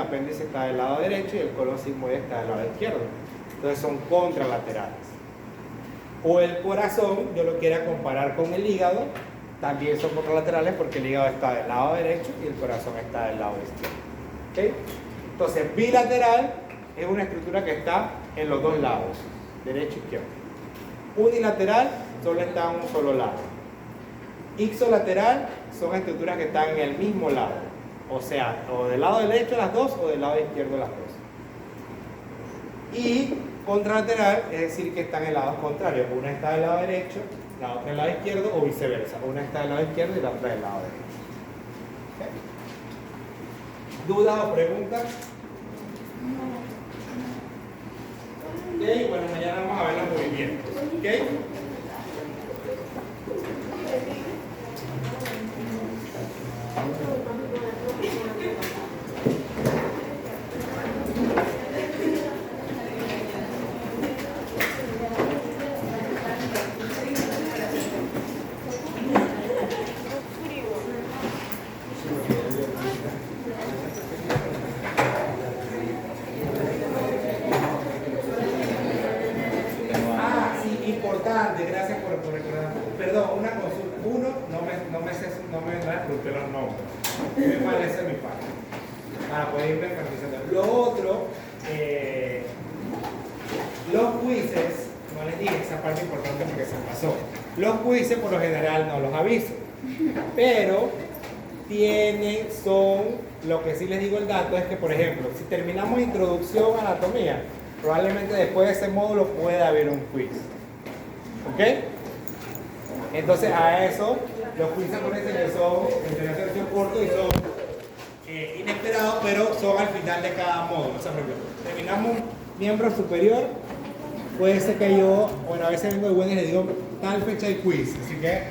está del lado derecho y el colon sigmoide está del lado izquierdo. Entonces son contralaterales. O el corazón, yo lo quiera comparar con el hígado, también son contralaterales porque el hígado está del lado derecho y el corazón está del lado izquierdo. ¿Okay? Entonces, bilateral es una estructura que está en los dos lados, derecho e izquierdo. Unilateral solo está en un solo lado. Ixolateral son estructuras que están en el mismo lado, o sea, o del lado derecho las dos o del lado izquierdo las dos. Y contralateral es decir que están en lados contrarios, una está del lado derecho, la otra del lado izquierdo o viceversa, una está del lado izquierdo y la otra del lado derecho. ¿Okay? ¿Dudas o preguntas? Ok, bueno, mañana vamos a ver los movimientos. ¿Okay? Gracias por recordar. Perdón, una consulta. Uno, no me pregunté los nombres. Me parece mi parte. Para poder irme organizando. Lo otro, los quizzes, no les dije esa parte importante porque se pasó. Los quizzes por lo general no los aviso. Pero lo que sí les digo el dato es que, por ejemplo, si terminamos introducción a anatomía, probablemente después de ese módulo pueda haber un quiz. ¿Ok? Entonces a eso los quizzes que son en versión corto y son inesperados, pero son al final de cada módulo. O sea, por ejemplo, terminamos miembro superior, puede ser que yo, bueno, a veces vengo de buenas y les digo tal fecha de quiz, así que